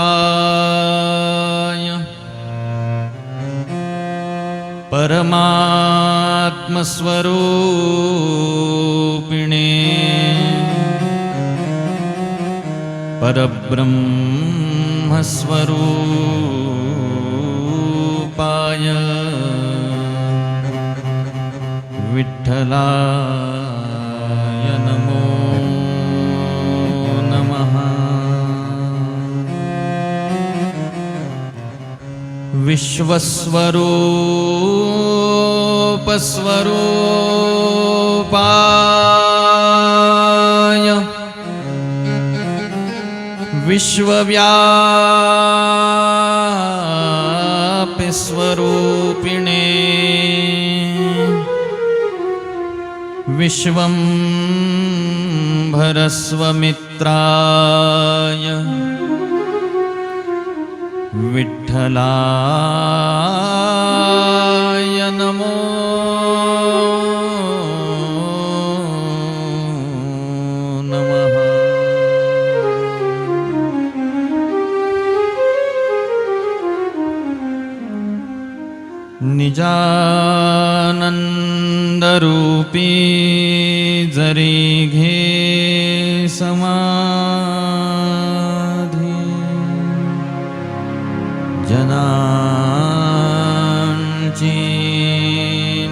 परात्परस्वरूपाय परमात्मस्वरूपिणे परब्रह्मस्वरूपाय विठ्ठलाय नमो नमः। विश्वस्वरूपस्वरूपाय विश्वव्यापिस्वरूपिणे विश्वम्भरस्वमित्राय विठ्ठलाय नमो नमः। निजानन्दरूपी जरी घे समाधी जनांची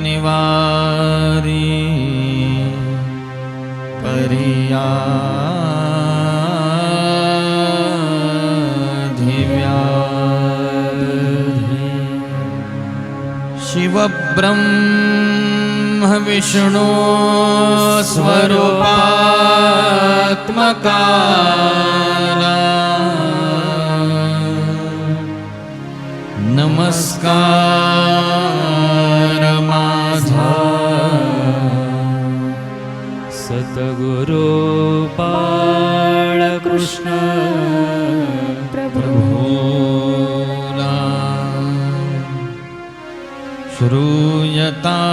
निवारी पर्याधिव्याधी शिवब्रह्म विष्णु स्वरूपात्मकारा नमस्कार माझा सतगुरु बाळकृष्ण प्रभूला श्रूयतां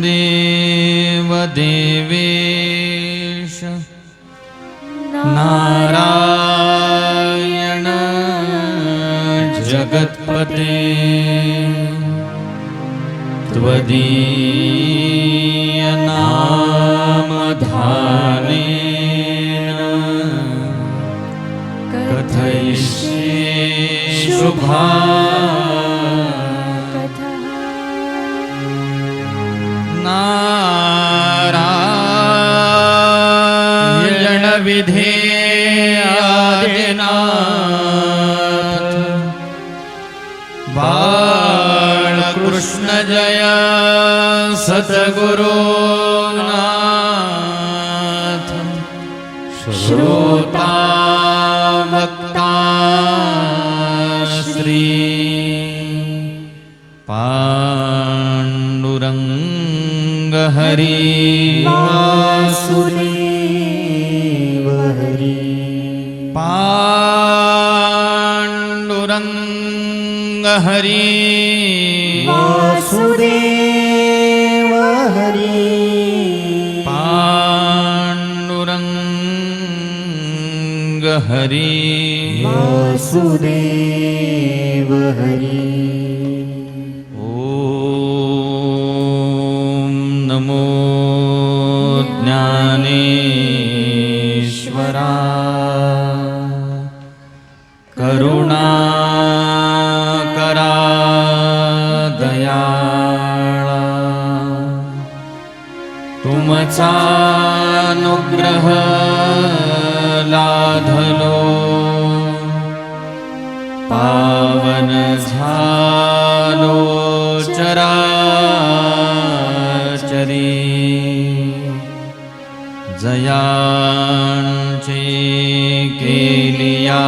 देव देवेश नारायण जगत्पते त्वदीय नामधानेन कथयिष्ये शुभा नारायण विधेयादिनाथ बाळकृष्ण जय सद्गुरुनाथ श्रोता वक्ता श्री पांडुरंग हरी वासुदेव हरी पांडुरंग हरी वासुदेव हरी पांडुरंग हरी वासुदेव हरी। ओम नमो ज्ञानेश्वरा करुणाकरा दयाळा तुमचा अनुग्रह लाधलो पावन झालो चराचरी जयांचे केलिया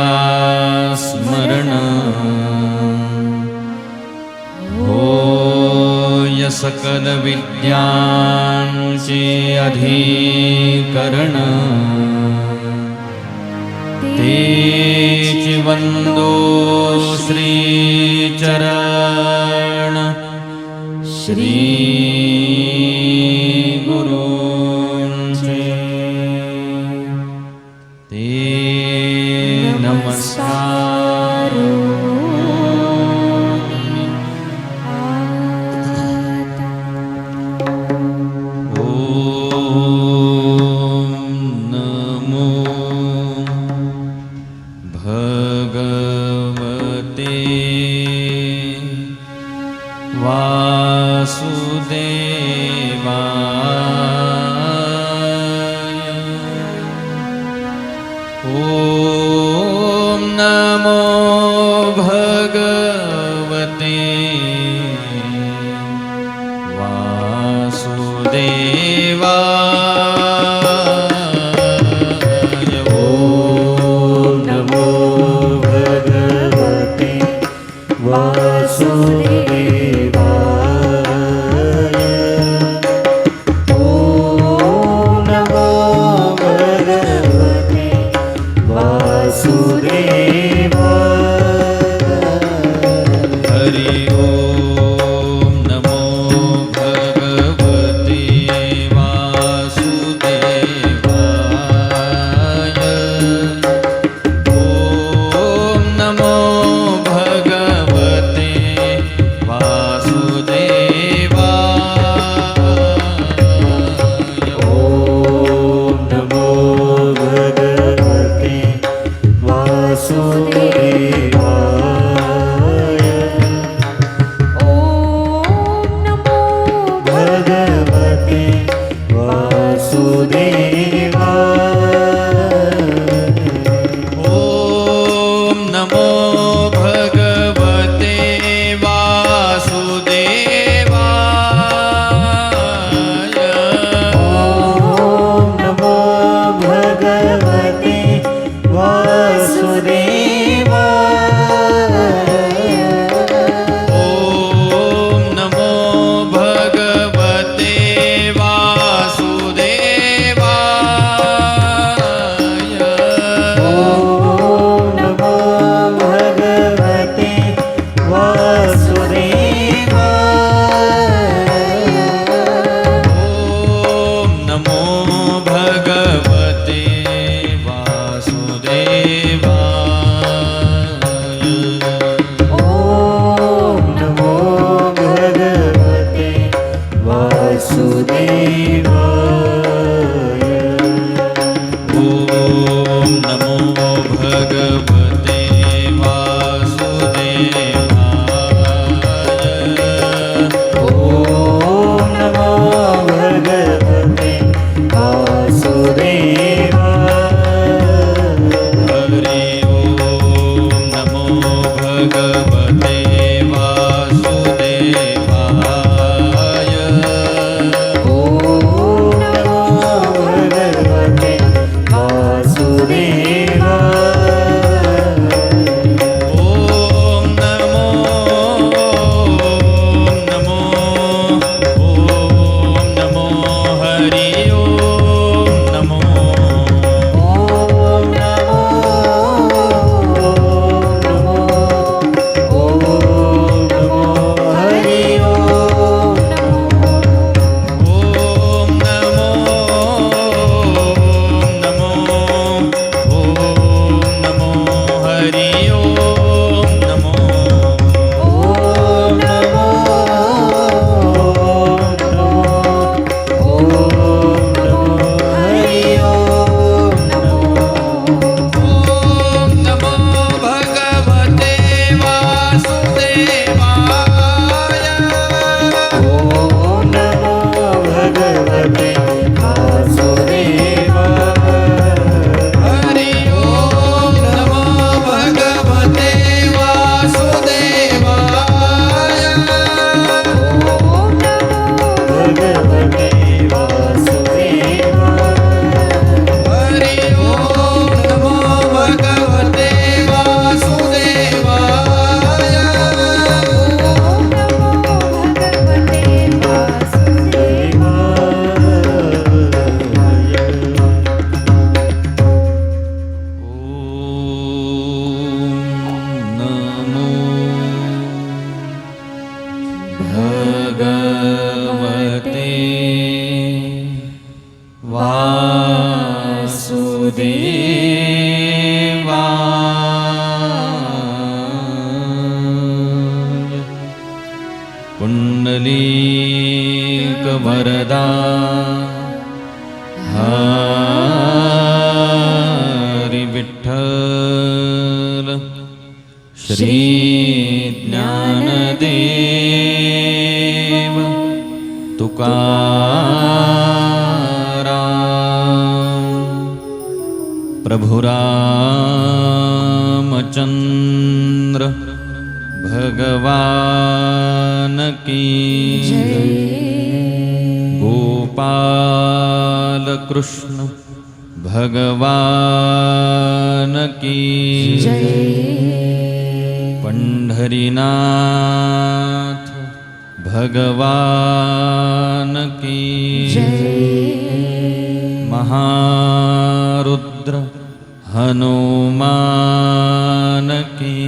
स्मरण होय सकल विद्यांचे अधिकरण तेच वंदो श्री चरण श्री गुरूंचे ते नमस्कार ॐ नमो भगवते वासुदेवाय। ॐ नमो भगवते वासुदेवाय। ॐ नमो भगवते वासुदेवाय। हरि ओम नमो भगवते वासुदेवाय। ओम नमो भगवते वासुदेवाय। ॐ नमो भगवते वासुदेवाय। ॐ नमो भगवते वासुदेवाय। ओम नमो भगवते वासुदेवाय। ॐ नमो भगवते वासुदेवाय। ओम नमो भगवते वासुदेवाय। ॐ नमो भगवते वासुदेवाय। ओम नमो भगवते वासुदेवाय। ॐ नमो भगवते वासुदेवाय। ओम नमो भगवते वासुदेवाय। ॐ नमो भगवते वासुदेवाय। हरि ओम नमो भगवते वासुदेवाय। ॐ नमो पुंडलीकवरदा हरि विठ्ठल श्री ज्ञानदेव तुकाराम प्रभु रामचंद्र भगवान की गोपाल कृष्ण भगवान की पंढरीनाथ भगवान की महारुद्र हनुमान की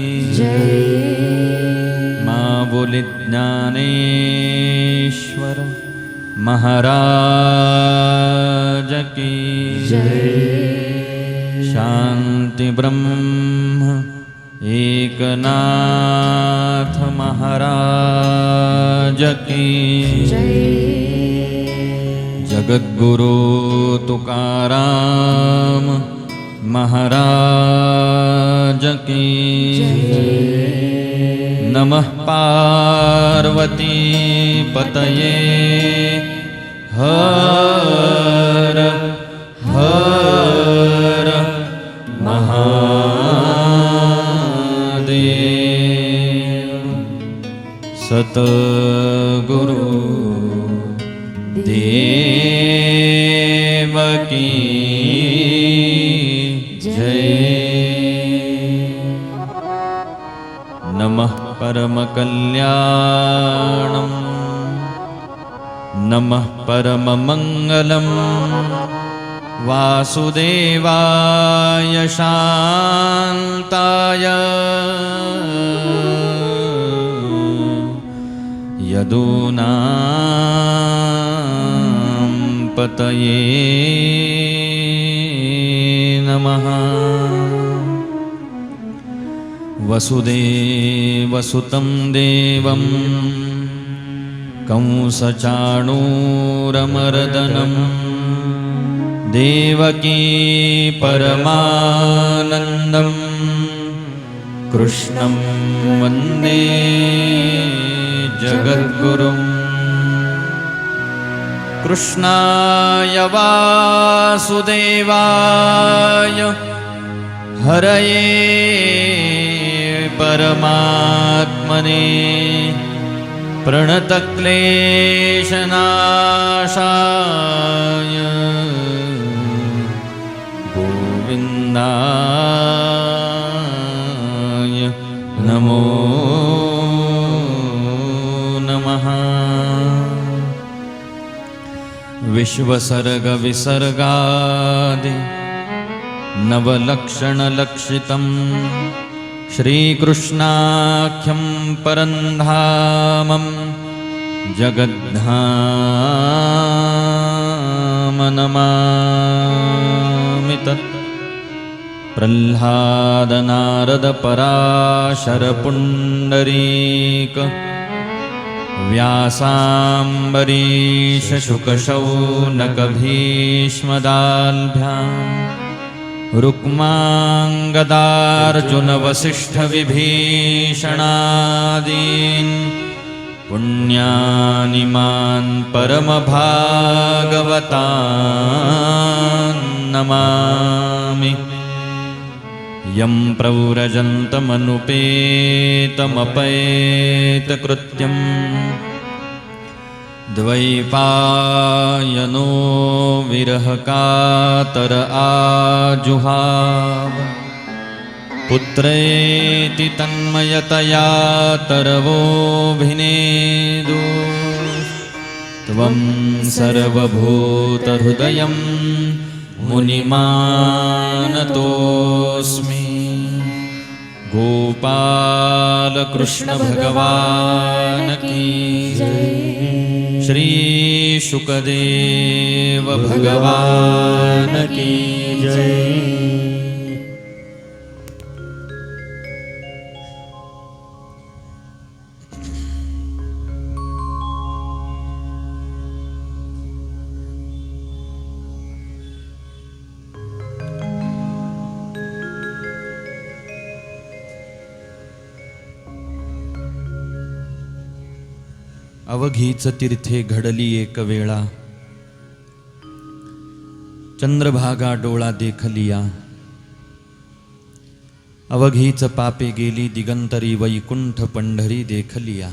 माँ बोले ज्ञानेश्वर महाराज की शांति ब्रह्म एकनाथ महाराज की जगद्गुरु तुकाराम महाराज की नमः पार्वती पतये हर हर महादेव सतगुरु देव की जय। नमः परमकल्याणं नमः परममङ्गलं वासुदेवाय शान्ताय यदूनां पतये नमः। वसुदेवसुतं देवं कंसचाणूरमर्दनं देवकी परमानन्दं कृष्णं वन्दे जगद्गुरुम्। कृष्णाय वासुदेवाय हरये परमात्मने प्रणतक्लेशनाशाय गोविन्दाय नमो नमः। विश्वसर्गविसर्गादि नवलक्षणलक्षितं श्रीकृष्णाख्यं परन्धामं जगद्धाम नमामि तत्। प्रह्लादनारदपराशरपुण्डरीक व्यासाम्बरीशशुकशौनकभीष्मदाल्भ्यां रुक्माङ्गदार्जुनवसिष्ठविभीषणादीन् पुण्यानिमान् परमभागवतान् नमामि। यं प्रव्रजन्तमनुपेतमपेतकृत्यं द्वैपायनो विरहकातर आजुहाव पुत्रेति तन्मयतया तरवोऽभिनेदु। त्वं सर्वभूतहृदयं मुनिमानतोऽस्मि। गोपाल कृष्ण भगवान की श्री शुकदेव भगवान की जय। अवघीच तीर्थे घडली एक वेळा, चंद्रभागा डोळा देखलिया. अवघीच पापे गेली दिगंतरी, वैकुंठ पंढरी देखलिया.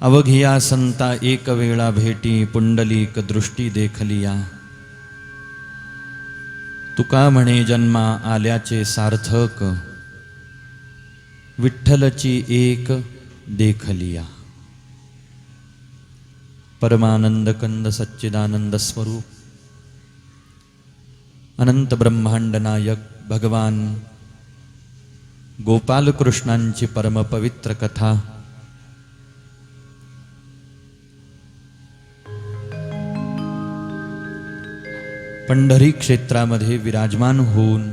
अवघिया संता एक वेळा भेटी, पुंडलिक दृष्टी देखलिया. तुका म्हणे जन्मा आल्याचे सार्थक, विठ्ठलची एक देखलिया. परमानंद कंद सच्चिदानंद स्वरूप अनंत ब्रह्मांड नायक भगवान गोपाल कृष्णांची परमपवित्र कथा पंढरी क्षेत्रामध्ये विराजमान होऊन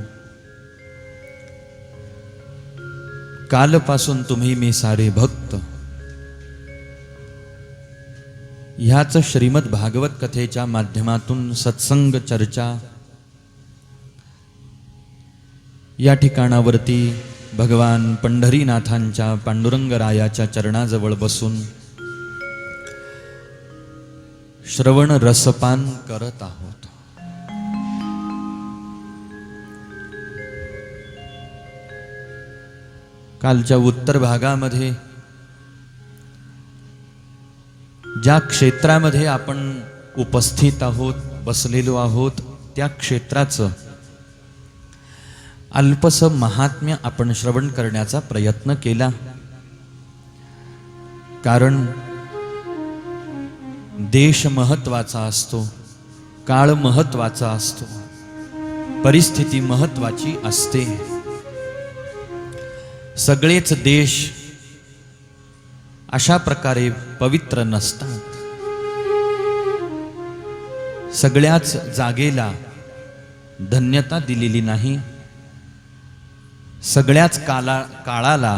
कालपासून तुम्ही मी सारे भक्त ह्याच श्रीमद भागवत कथेच्या माध्यमातून सत्संग चर्चा या ठिकाणावरती भगवान पंढरीनाथांच्या पांडुरंगरायाच्या चरणाजवळ बसून श्रवण रसपान करत आहोत. कालच्या उत्तर भागामध्ये ज्या क्षेत्रामध्ये आपण उपस्थित आहोत, बसलेलो आहोत, त्या क्षेत्राचं अल्पसं महात्म्य आपण श्रवण करण्याचा प्रयत्न केला. कारण देश महत्वाचा असतो, काळ महत्वाचा असतो, परिस्थिती महत्वाची असते. सगळेच देश अशा प्रकारे पवित्र नसतात. सगळ्याच जागेला धन्यता दिलेली नाही, सगळ्याच काळाला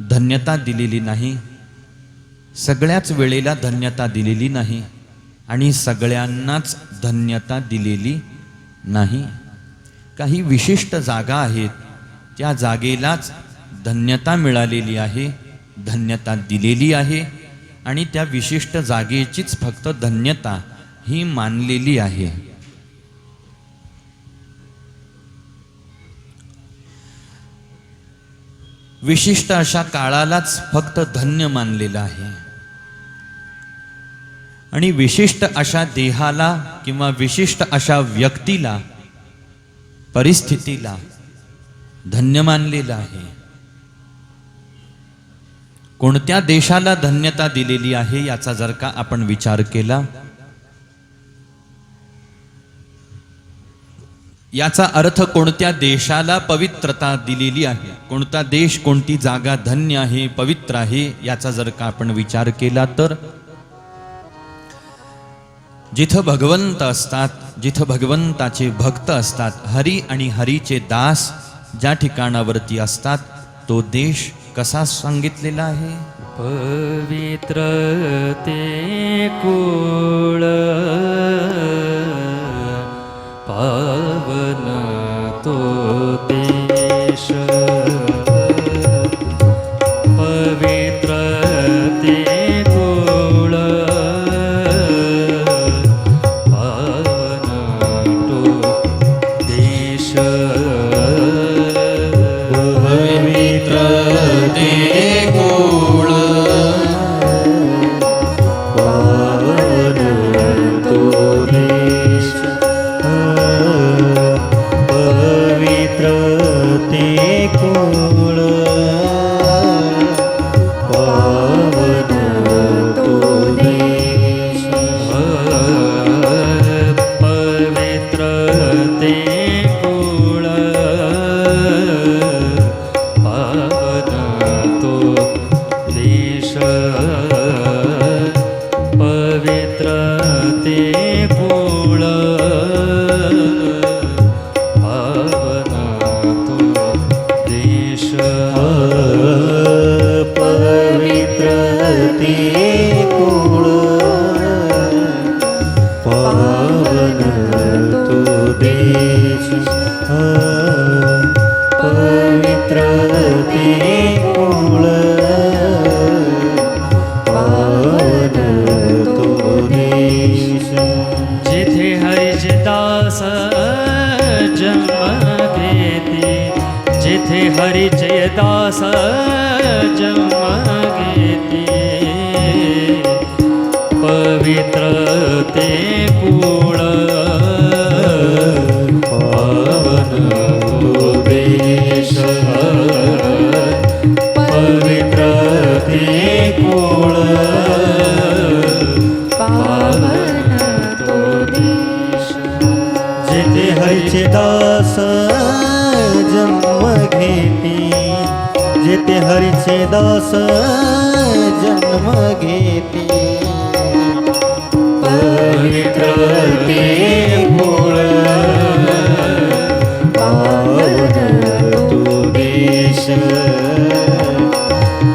धन्यता दिलेली नाही, सगळ्याच वेळेला धन्यता दिलेली नाही आणि सगळ्यांनाच धन्यता दिलेली नाही. काही विशिष्ट जागा आहेत, त्या जागेलाच धन्यता मिळालेली आहे, धन्यता दिलेली आहे आणि त्या विशिष्ट जागेचीच फक्त धन्यता ही मानलेली आहे. विशिष्ट अशा काळालाच फक्त धन्य मानलेलं आहे आणि विशिष्ट अशा देहाला किंवा विशिष्ट अशा व्यक्तीला, परिस्थितीला धन्य मानलेलं आहे. कोणत्या देशाला धन्यता दिलेली आहे याचा जर का आपण विचार केला, याचा अर्थ कोणत्या देशाला पवित्रता दिलेली आहे, कोणता देश, कोणती जागा धन्य आहे, पवित्र आहे, याचा जर का आपण विचार केला तर जिथं भगवंत असतात, जिथं भगवंताचे भक्त असतात, हरी आणि हरीचे दास ज्या ठिकाणावरती असतात, तो देश कसा सांगितलेला आहे? पवित्र ते कुळ पावन तो देश. पवित्र ते कुळ पावन तो देश. पवित्र ते कुळ पावन तो देश. पवित्र ते कुळ पावन तो देश. पवित्र ते कुळ पावन तो देश. पवित्र ते कुळ पावन तो देश. पवित्र ते कुळ पावन तो देश. पवित्र ते कुळ ते कुळ पावन तो देश पवित्र ते कुळ पावन तो देश जेथे हरीचे दास जन्म घेती जेथे हरीचे दास जन्म घेती पवित्र ते मूळ पावन तो देश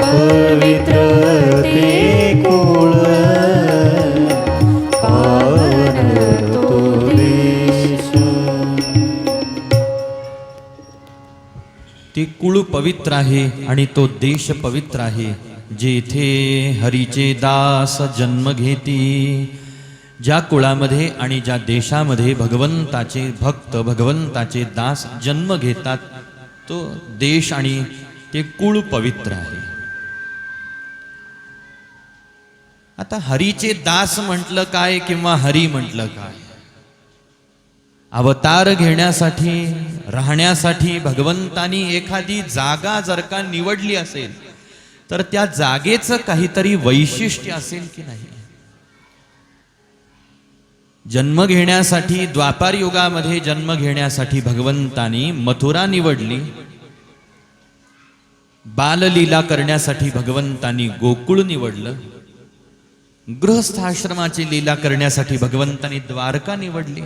पवित्र ते कुळ पावन तो देश ते कुळ पवित्र आहे आणि तो देश पवित्र आहे जेथे हरीचे दास जन्म घेती. ज्या कुळामध्ये आणि ज्या देशामध्ये भगवंताचे भक्त भगवंताचे दास जन्म घेतात तो देश आणि ते कुळ पवित्र आहे. आता हरीचे दास म्हटलं काय किंवा हरी म्हटलं काय? अवतार घेण्यासाठी राहण्यासाठी भगवंतानी एखादी जागा जर का निवडली असेल तर त्या जागेचं काहीतरी वैशिष्ट्य असेल की नाही. जन्म घेण्यासाठी द्वापार युगामध्ये जन्म घेण्यासाठी भगवंतानी मथुरा निवडली. बाललीला करण्यासाठी भगवंतानी गोकुळ निवडलं. गृहस्थाश्रमाची लीला करण्यासाठी भगवंतानी द्वारका निवडली.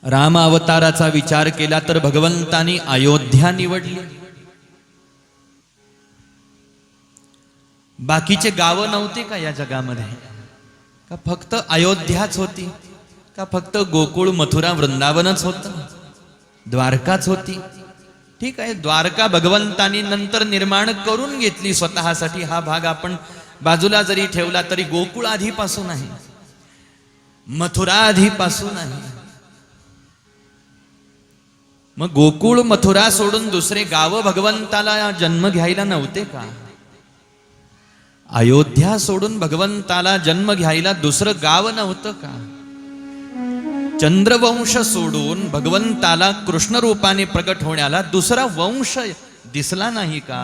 राम अवताराचा विचार केला तर भगवंतानी अयोध्या निवडली. बाकीचे गावं नव्हते का या जगामध्ये? का फक्त अयोध्याच होती? का फक्त गोकुळ मथुरा वृंदावनच होतं? द्वारकाच होती? ठीक आहे, द्वारका भगवंतानी नंतर निर्माण करून घेतली स्वतःसाठी. हा भाग आपण बाजूला जरी ठेवला तरी गोकुळ आधीपासून आहे, मथुरा आधीपासून आहे. मग गोकुळ मथुरा सोडून दुसरे गाव भगवंताला जन्म घ्यायला नव्हते का? अयोध्या सोडून भगवंताला जन्म घ्यायला दुसरं गाव नव्हतं का? चंद्रवंश सोडून भगवंताला कृष्ण रूपाने प्रकट होण्याला दुसरा वंश दिसला नाही का?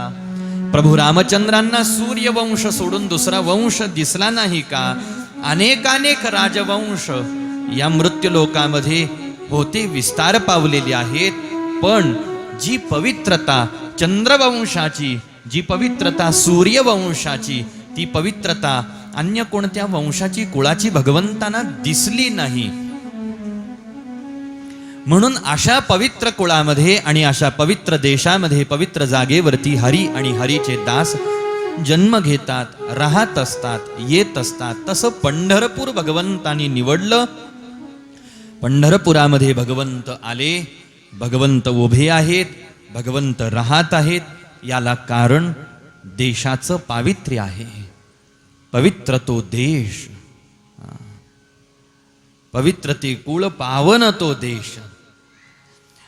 प्रभू रामचंद्रांना सूर्यवंश सोडून दुसरा वंश दिसला नाही का? अनेकानेक राजवंश या मृत्यूलोकामध्ये होते, विस्तार पावलेले आहेत. पण जी पवित्रता चंद्रवंशाची, जी पवित्रता सूर्यवंशाची, ती पवित्रता अन्य कोणत्या वंशाची कुळाची भगवंतांना दिसली नाही. म्हणून अशा पवित्र कुळामध्ये आणि अशा पवित्र देशामध्ये पवित्र जागेवरती हरी आणि हरीचे दास जन्म घेतात, राहत असतात, येत असतात. तसं पंढरपूर भगवंतांनी निवडलं. पंढरपुरामध्ये भगवंत आले, भगवंत उभे आहेत, भगवंत राहत आहेत. याला कारण देशाचं पावित्र्य आहे. पवित्र तो देश, पवित्र ते कुळ, पावन तो देश.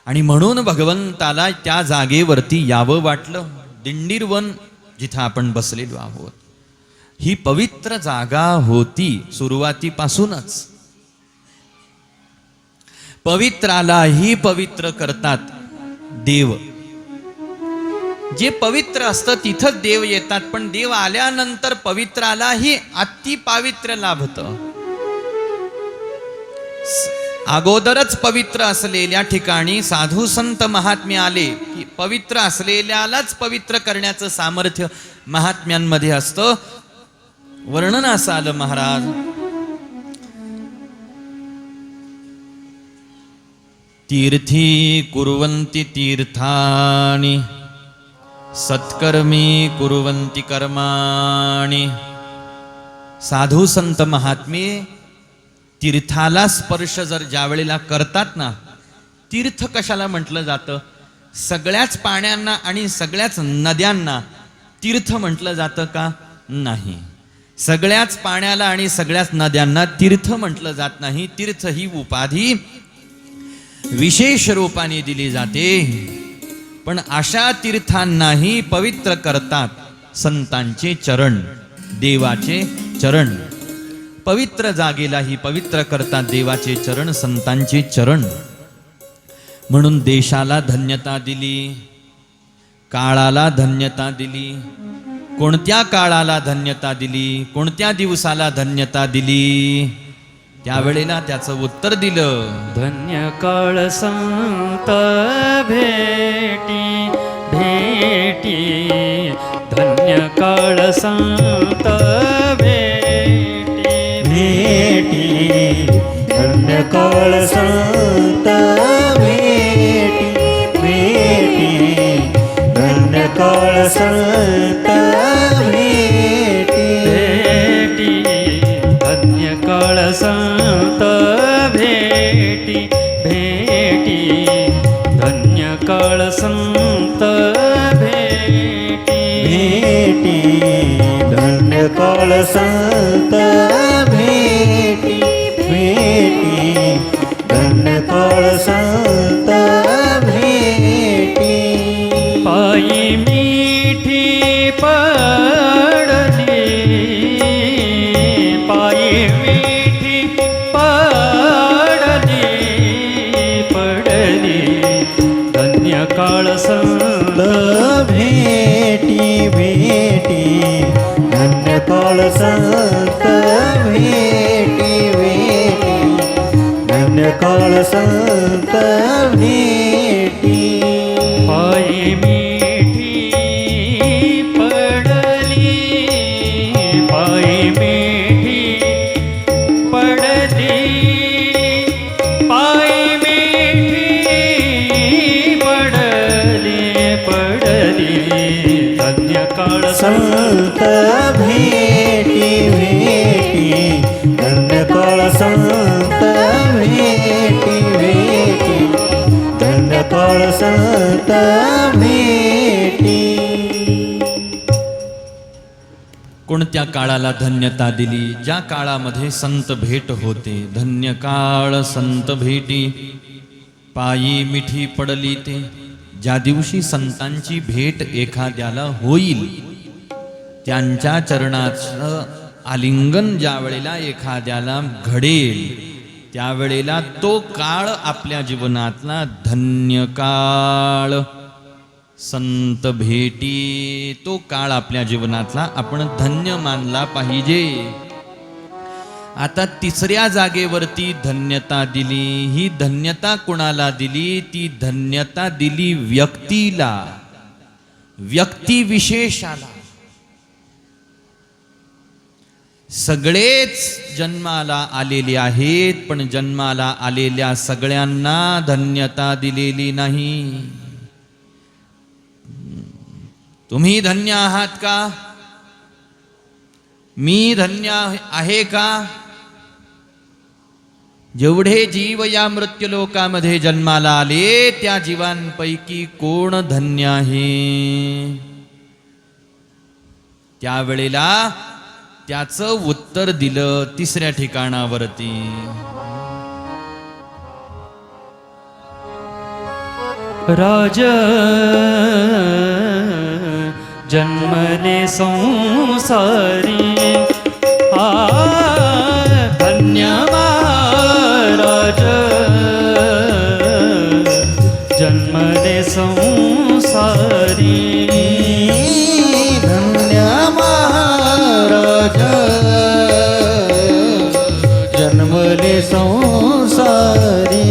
आणि म्हणून भगवंताला त्या जागेवरती यावं वाटलं. दिंडीरवन जिथं आपण बसलेलो आहोत ही पवित्र जागा होती सुरुवातीपासूनच. पवित्रालाही पवित्र करतात देव. जे पवित्र असतं तिथंच देव येतात, पण देव आल्यानंतर पवित्रालाही अति पावित्र्य लाभतं. अगोदरच पवित्र असलेल्या ठिकाणी साधू संत महात्मे आले की पवित्र असलेल्यालाच पवित्र करण्याचं सामर्थ्य महात्म्यांमध्ये असतं. वर्णन असं आलं महाराज, तीर्थी कुर्वन्ति तीर्थानि सत्कर्मी कुर्वन्ति कर्माणि. साधू संत महात्मे तीर्थाला स्पर्श जर ज्या वेळेला करतात ना, तीर्थ कशाला म्हटलं जातं? सगळ्याच पाण्यांना आणि सगळ्याच नद्यांना तीर्थ म्हटलं जातं का? नाही. सगळ्याच पाण्याला आणि सगळ्याच नद्यांना तीर्थ म्हटलं जात नाही. तीर्थ ही उपाधी विशेष रूपाने दिली जाते. पण अशा तीर्थांनाही पवित्र करतात संतांचे चरण, देवाचे चरण. पवित्र जागेलाही पवित्र करतात देवाचे चरण, संतांचे चरण. म्हणून देशाला धन्यता दिली, काळाला धन्यता दिली. कोणत्या काळाला धन्यता दिली, कोणत्या दिवसाला धन्यता दिली? त्यावेळेला त्याचं उत्तर दिलं, धन्य काळ संत भेटी भेटी, धन्य काळ संत भेटी भेटी, धन्य काळ संत भेटी भेटी, धन्य काळ संत भेटी भेटी, धन्य काळ संत भेटी भेटी, धन्य काळ संत भेटी भेटी, धन्य काळ संत भेटी भेटी, धन्य काळ संत भेटी. पायी मिठी पडली, पायी मिठी पडली पडली, धन्य काळ संत भेटी भेटी, धन्य काळ संत भेटी भेटी, धन्य काळ संत भेटी. पायी मिठी पडली, पायी मिठी पडली, पायी मिठी पडली पडली, धन्य काळ संत भेटी भेटी, धन्य काळ संत भेटी भेटी, धन्य काळ संत भेटी. कोणत्या काळाला धन्यता दिली? ज्या काळामध्ये संत भेट होते. धन्य काळ संत भेटी, पायी मिठी पडली ते. ज्या दिवशी संतांची भेट एखाद्याला होईल, त्यांच्या चरणाचं आलिंगन ज्या वेळेला एखाद्याला घडेल, त्यावेळेला तो काळ आपल्या जीवनातला धन्य काळ संत भेटी, तो काळ आपल्या जीवनातला आपण धन्य मानला पाहिजे. आता तिसऱ्या जागेवरती धन्यता दिली. ही धन्यता कोणाला दिली? ती धन्यता दिली व्यक्तीला, व्यक्तिविशेषाला. सगळेच जन्माला आलेले आहेत, पण जन्माला आलेल्या सगळ्यांना धन्यता दिलेली नाही. तुम्ही धन्य आहात का? मी धन्य आहे का? जेवढे जीव या मृत्यूलोकामध्ये जन्माला आले, त्या जीवांपैकी कोण धन्य आहे? त्यावेळेला त्याचं उत्तर दिलं तिसऱ्या ठिकाणावरती. राज जन्मले संसारी, धन्य महाराज जन्मले संसारी, धन्य महाराज जन्मले संसारी,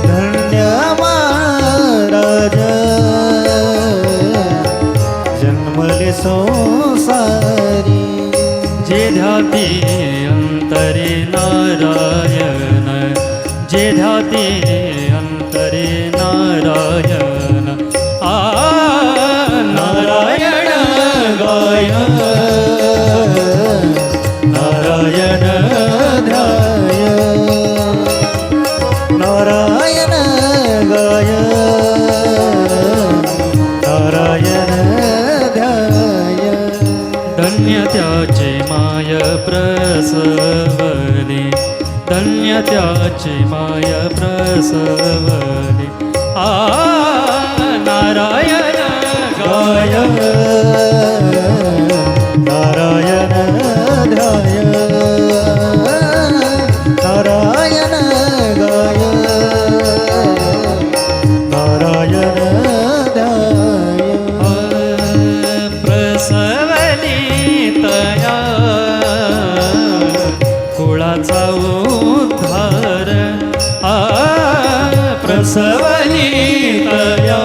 धन्य महाराज जन्मले संसारी. जे ध्याते अंतरे नारायण, जे ध्याते अंतरे नारायण, नारायण गाय, नारायण ध्याय, नारायण गाय, नारायण ध्याय. धन्य त्याचे माय प्रसवली, धन्य त्याचे माय प्रसवली, नारायण गाय, नारायण ध्याय नारायण गाय नारायण ध्याय प्रसवली तया कुळाचा उद्धार प्रसवली तया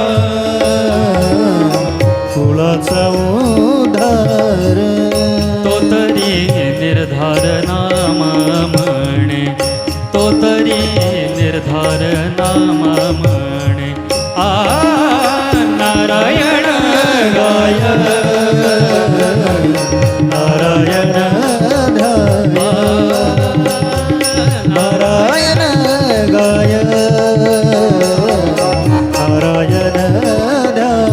कुळाचा उद्धार तो तरी निर्धार नाम म्हणे तो तरी निर्धार नाम म्हणे नारायण गाय नारायण ध्याय नारायण गाय नारायण ध्याय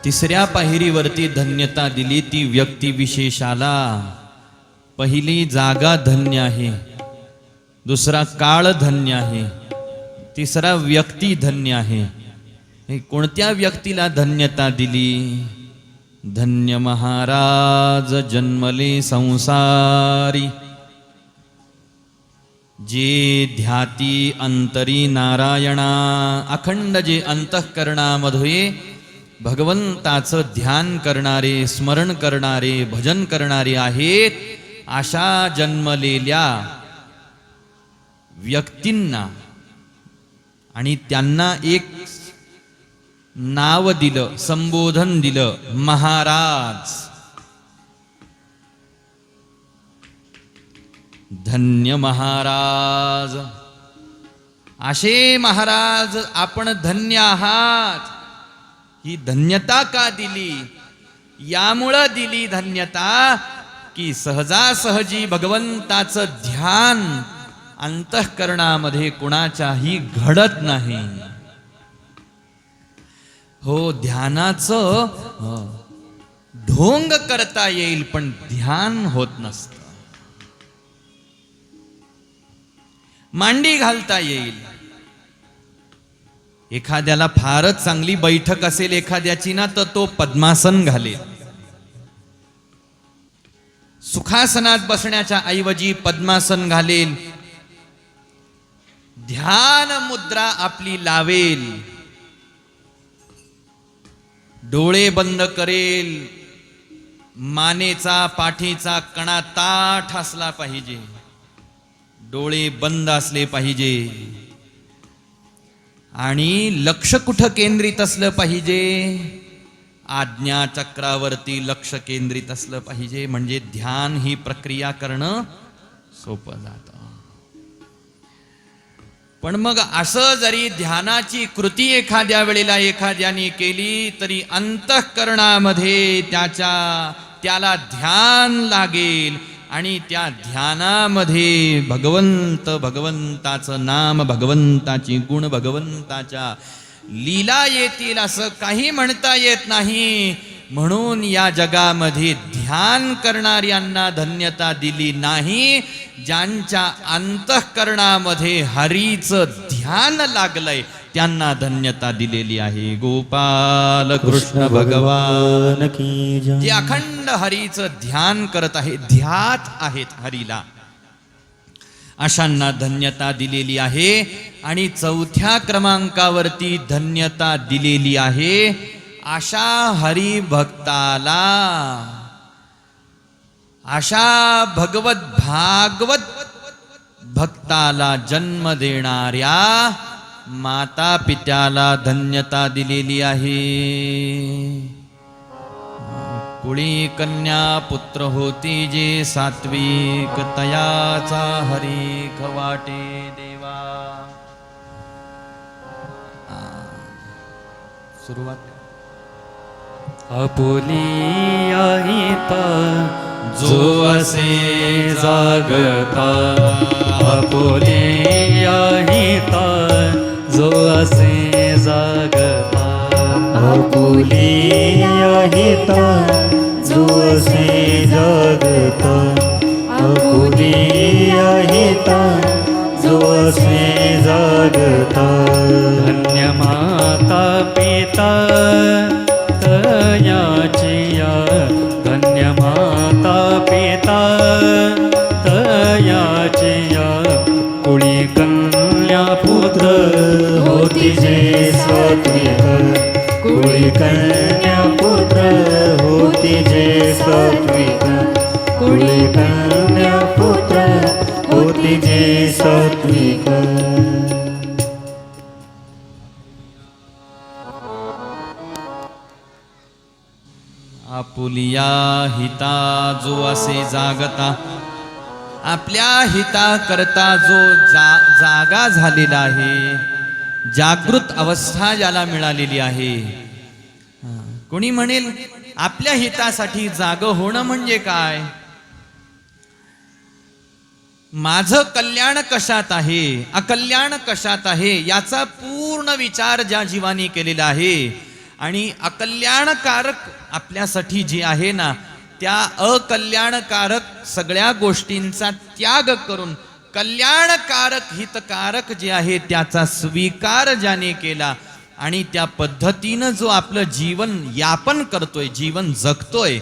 तिसऱ्या पायरीवरती धन्यता दिली ती व्यक्ती विशेषाला. पहिली जागा धन्य आहे, दुसरा काळ धन्य आहे, तिसरा व्यक्ती धन्य आहे. हे कोणत्या व्यक्तीला धन्यता दिली? धन्य महाराज जन्मले संसारी, जे ध्याती अंतरी नारायणा. अखंड जे अंतःकरणामध्ये भगवंताचं ध्यान करणारे, स्मरण करणारे, भजन करणारे आहेत, अशा जन्मलेल्या व्यक्तींना आणि त्यांना एक नाव दिलं, संबोधन दिलं, महाराज. धन्य महाराज. असे महाराज आपण धन्य आहात. ही धन्यता का दिली? यामुळं दिली धन्यता की सहजासहजी भगवंताचं ध्यान अंतःकरणामध्ये कुणाच्याही घडत नाही. हो, ध्यानाचं ढोंग करता येईल पण ध्यान होत नसतं. मांडी घालता येईल, एखाद्याला फारच चांगली बैठक असेल एखाद्याची ना, तर तो पद्मासन घालेल. सुखासनात बसण्याच्या ऐवजी पद्मासन घालेल. ध्यान मुद्रा आपली लावेल, डोळे बंद करेल, मानेचा पाठीचा कणा ताठ असला पाहिजे, डोळे बंद असले पाहिजे आणि लक्ष कुठं केंद्रित असलं पाहिजे? आज्ञा चक्रावरती लक्ष केंद्रित असलं पाहिजे. म्हणजे ध्यान ही प्रक्रिया करणं सोपं जातं. पण मग असं जरी ध्यानाची कृती एखाद्या वेळेला एखाद्याने केली तरी अंतःकरणामध्ये त्याला ध्यान लागेल आणि त्या ध्यानामध्ये भगवंताचं नाम, भगवंताची गुण, भगवंताच्या लीला येतील असं काही म्हणता येत नाही. म्हणून या जगामध्ये ध्यान करणाऱ्यांना धन्यता दिली नाही. ज्यांच्या अंतःकरणामध्ये हरीचं ध्यान लागलंय त्यांना धन्यता दिलेली आहे. गोपाल कृष्ण भगवान की जय. जे अखंड हरीचं ध्यान करत आहे, ध्यात आहेत हरीला, अशांना धन्यता दिलेली आहे. आणि चौथ्या क्रमांकावरती धन्यता दिलेली आहे अशा हरिभक्ताला, अशा भागवत भक्ताला जन्म देणाऱ्या माता पित्याला धन्यता दिलेली आहे. कुळी कन्या पुत्र होती जे सात्विक, तयाचा हरी खवाटे देवा. सुरुवात. आपुली आहिता जो असे जागता, आपुली आहिता जो असे जागता, आपुली आहिता जो असे जागता, आपुली आहिता जो असे जागता. धन्य माता पिता तयाची कुळी कन्या पुत्र होती जे सात्विक कुळी कन्या पुत्र होती जे सात्विक आपुलिया हिता जो असे जागता आपल्या हिता करता जो जागा झालेला आहे, जागृत अवस्था ज्याला मिळालेली आहे. कोणी म्हणेल आपल्या हितासाठी जाग होणं म्हणजे काय? माझं कल्याण कशात आहे, अकल्याण कशात आहे याचा पूर्ण विचार ज्या जीवानी केलेला आहे आणि अकल्याणकारक आपल्यासाठी जे आहे ना, त्या अकल्याणकारक सगळ्या गोष्टींचा त्याग करून कल्याणकारक हितकारक जे आहे त्याचा स्वीकार ज्याने केला आणि त्या पद्धतीनं जो आपलं जीवन यापन करतोय, जीवन जगतोय,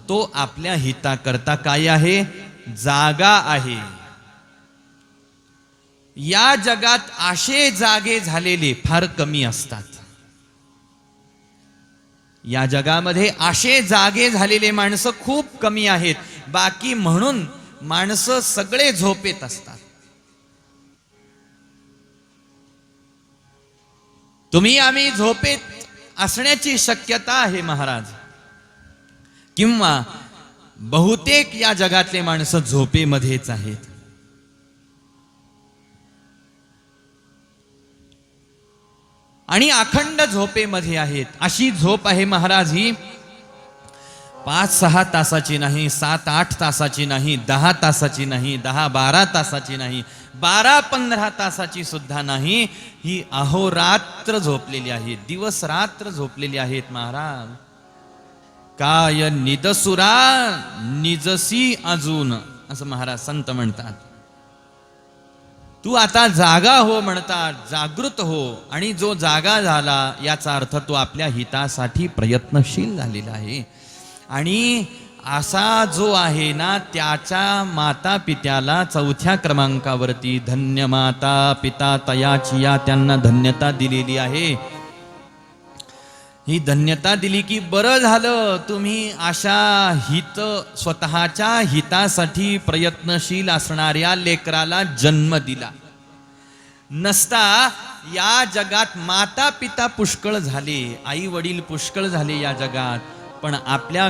तो आपल्या हिताकरता काय आहे? जागा आहे. या जगात असे जागे झालेले फार कमी असतात. या जगामध्ये असे जागे झालेले माणसं खूप कमी आहेत. बाकी म्हणून माणसं सगळे झोपेत असतात. तुम्ही आम्ही झोपेत असण्याची शक्यता आहे महाराज, किंवा बहुतेक या जगातले माणसं झोपेमध्येच आहेत. आणि अखंड झोपेमध्ये आहेत. अशी झोप आहे महाराज ही 5-6 तासाची नाही, 7-8 तासाची नाही, 10 तासाची नाही, 10-12 तासाची नाही, 12-15 तासाची सुद्धा नाही. ही अहोरात्र झोपलेली आहे, दिवस रात्र झोपलेली आहेत महाराज. काय निदसुरा निजसी अजून, असं महाराज संत म्हणतात. तू आता जागा हो म्हणतात, जागृत हो. आणि जो जागा झाला याचा अर्थ तो आपल्या हितासाठी प्रयत्नशील झालेला आहे. आणि असा जो आहे ना, त्याच्या माता पित्याला 4थ्या क्रमांकावरती धन्य माता पिता तयाची या त्यांना धन्यता दिलेली आहे. ही धन्यता दिली की बरं झालं तुम्ही अशा स्वतःच्या हितासाठी प्रयत्नशील असणाऱ्या लेकराला जन्म दिला. नसता या जगात माता पिता पुष्कळ झाले, आई वडील पुष्कळ झाले या जगात, पण आपल्या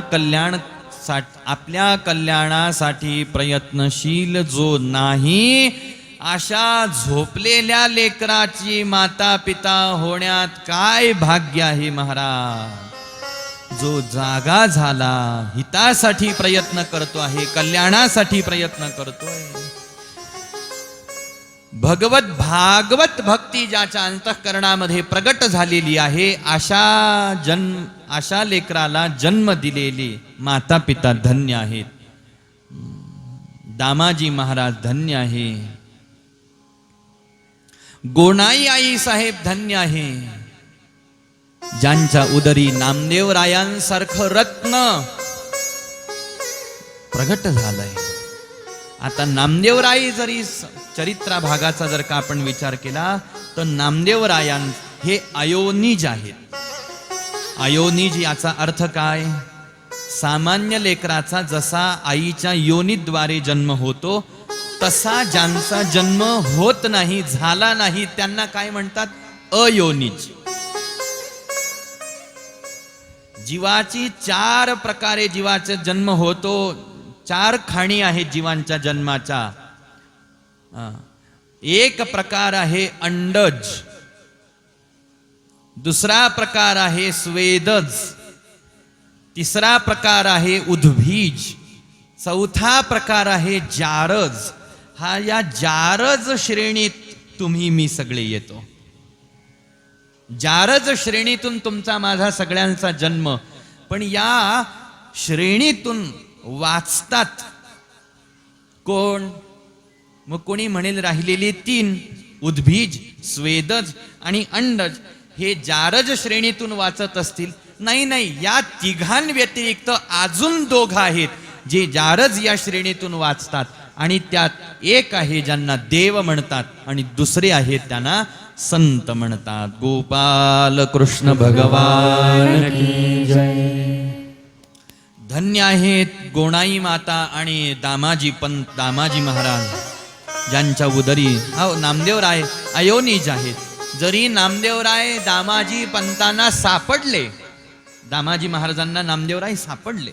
कल्याणासाठी प्रयत्नशील जो नाही, अशा झोपलेल्या लेकराची माता पिता होण्यात काय भाग्य आहे महाराज. जो जागा झाला, हितासाठी प्रयत्न करतो आहे, कल्याणासाठी प्रयत्न करतोय. भागवत भक्ती ज्याच्या अंतःकरणामध्ये प्रगट झालेली आहे, अशा लेकराला जन्म दिलेले माता पिता धन्य आहेत. दामाजी महाराज धन्य आहे. गोनाई आई साहेब धन्य आहे, ज्यांच्या उदरी नामदेवरायांसारखं रत्न प्रगट झालंय. आता नामदेवराय जरी चरित्रा भागाचा जर का आपण विचार केला तर नामदेवरायां हे अयोनिज आहेत. अयोनिज याचा अर्थ काय? सामान्य लेकराचा जसा आईच्या योनीद्वारे जन्म होतो तसा ज्यांचा जन्म होत नाही, झाला नाही, त्यांना काय म्हणतात? अयोनिज. जीवाची 4 प्रकारे जीवाचा जन्म होतो. 4 खाणी आहेत जीवांच्या जन्माच्या. एक प्रकार आहे अंडज, दुसरा प्रकार आहे स्वेदज, तिसरा प्रकार आहे उद्भिज, चौथा प्रकार आहे जारज. या जारज श्रेणीत तुम्ही मी सगळे येतो. जारज श्रेणीतून तुमचा माझा सगळ्यांचा जन्म. पण या श्रेणीतून वाचतात कोण? मग कोणी म्हणेल राहिलेले 3 उद्भिज, स्वेदज आणि अंडज हे जारज श्रेणीतून वाचत असतील. नाही, या तिघांव्यतिरिक्त अजून 2 आहेत जे जारज या श्रेणीतून वाचतात. आणि त्यात एक आहे ज्यांना देव म्हणतात आणि दुसरे आहेत त्यांना संत म्हणतात गोपाल कृष्ण भगवान की जय. धन्य आहेत गोणाई माता आणि दामाजी महाराज ज्यांच्या उदरी नामदेवराय अयोनिज आहेत. जरी नामदेवराय दामाजी पंतांना सापडले, दामाजी महाराजांना नामदेवराय सापडले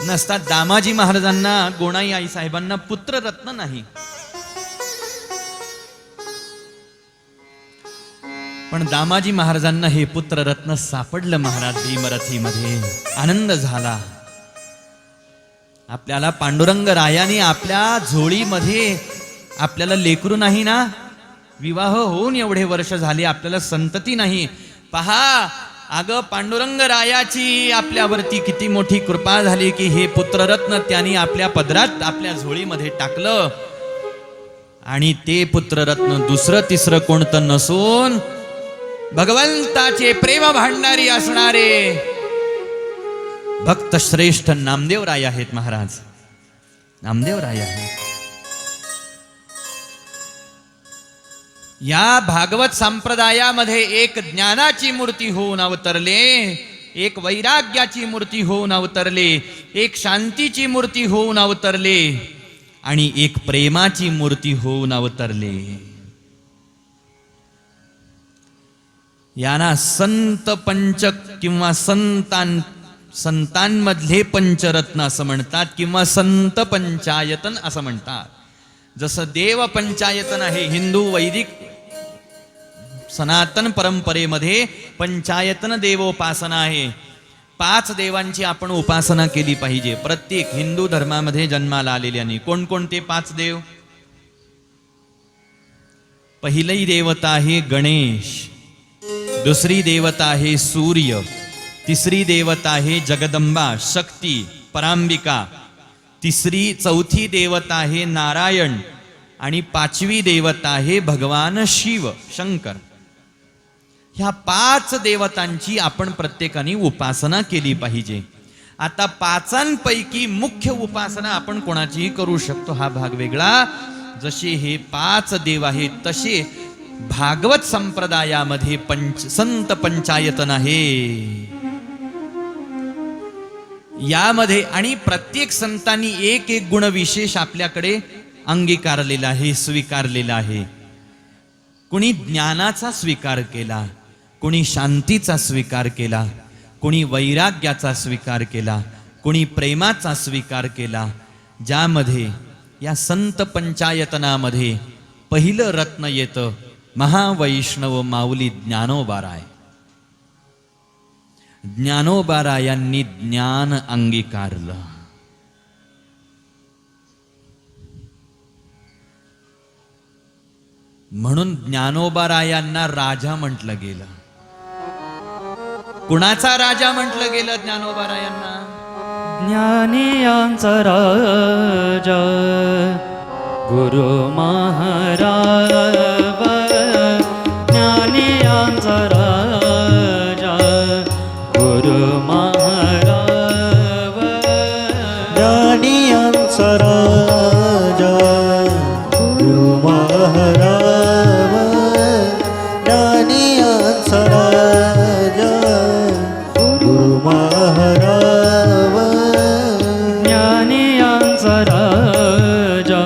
नसतात, दामाजी महाराजांना गोणाई आई साहेबांना पुत्ररत्न नाही, पण दामाजी महाराजांना हे पुत्ररत्न सापडलं. महाराज भीमरथीमध्ये आनंद झाला. आपल्याला पांडुरंग रायाने आपल्या झोळीमध्ये आपल्याला लेकरू नाही ना, विवाह होऊन एवढे वर्ष झाले, आपल्याला संतती नाही. पहा अगं पांडुरंग रायाची आपल्यावरती किती मोठी कृपा झाली की हे पुत्ररत्न त्यांनी आपल्या पदरात आपल्या झोळीमध्ये टाकलं. आणि ते पुत्ररत्न दुसरं तिसरं कोणतं नसून भगवंताचे प्रेम भांडारी असणारे भक्त श्रेष्ठ नामदेवराय आहेत. महाराज नामदेवराय आहेत. या भागवत संप्रदायामध्ये एक ज्ञानाची मूर्ती होऊन अवतरले, एक वैराग्याची मूर्ती होऊन अवतरले, एक शांतीची मूर्ती होऊन अवतरले आणि एक प्रेमाची मूर्ती होऊन अवतरले. यांना संत पंचक किंवा संतांमधले पंचरत्न असं म्हणतात किंवा संत पंचायतन असं म्हणतात. जसं देव पंचायतन आहे, हिंदू वैदिक सनातन परंपरेमध्ये पंचायतन देवोपासना आहे. 5 देवांची आपण उपासना केली पाहिजे प्रत्येक हिंदू धर्मामध्ये जन्माला आलेल्याने. कोणकोणते 5 देव? पहिली देवता आहे गणेश, दुसरी देवता आहे सूर्य, तिसरी देवता आहे जगदंबा शक्ती परांबिका, चौथी देवता आहे नारायण आणि 5वी देवता आहे भगवान शिव शंकर. ह्या 5 देवतांची आपण प्रत्येकाने उपासना केली पाहिजे. आता 5पैकी मुख्य उपासना आपण कोणाचीही करू शकतो, हा भाग वेगळा. जसे हे 5 देव आहेत तसे भागवत संप्रदायामध्ये संत पंचायतन आहे. यामध्ये आणि प्रत्येक संतांनी एक एक गुण विशेष आपल्याकडे अंगीकारलेला आहे, स्वीकारलेला आहे. कुणी ज्ञानाचा स्वीकार केला, कुणी शांतीचा स्वीकार केला, कुणी वैराग्याचा स्वीकार केला, कुणी प्रेमाचा स्वीकार केला. ज्यामध्ये या संत पंचायतनामध्ये पहिलं रत्न येतं महावैष्णव माऊली ज्ञानोबाराय. ज्ञानोबारायांनी ज्ञान अंगीकारलं. म्हणून ज्ञानोबारायांना राजा म्हटलं गेलं. कुणाचा राजा म्हटलं गेलं ज्ञानोबारायांना? ज्ञानियांचा राजा गुरु महाराज, ज्ञानियांचा राजा गुरु महाराज, ज्ञानियांचा राजा गुरु महाराज, ज्ञानियांचा राजा गुरु महाराज, ज्ञानियांचा राजा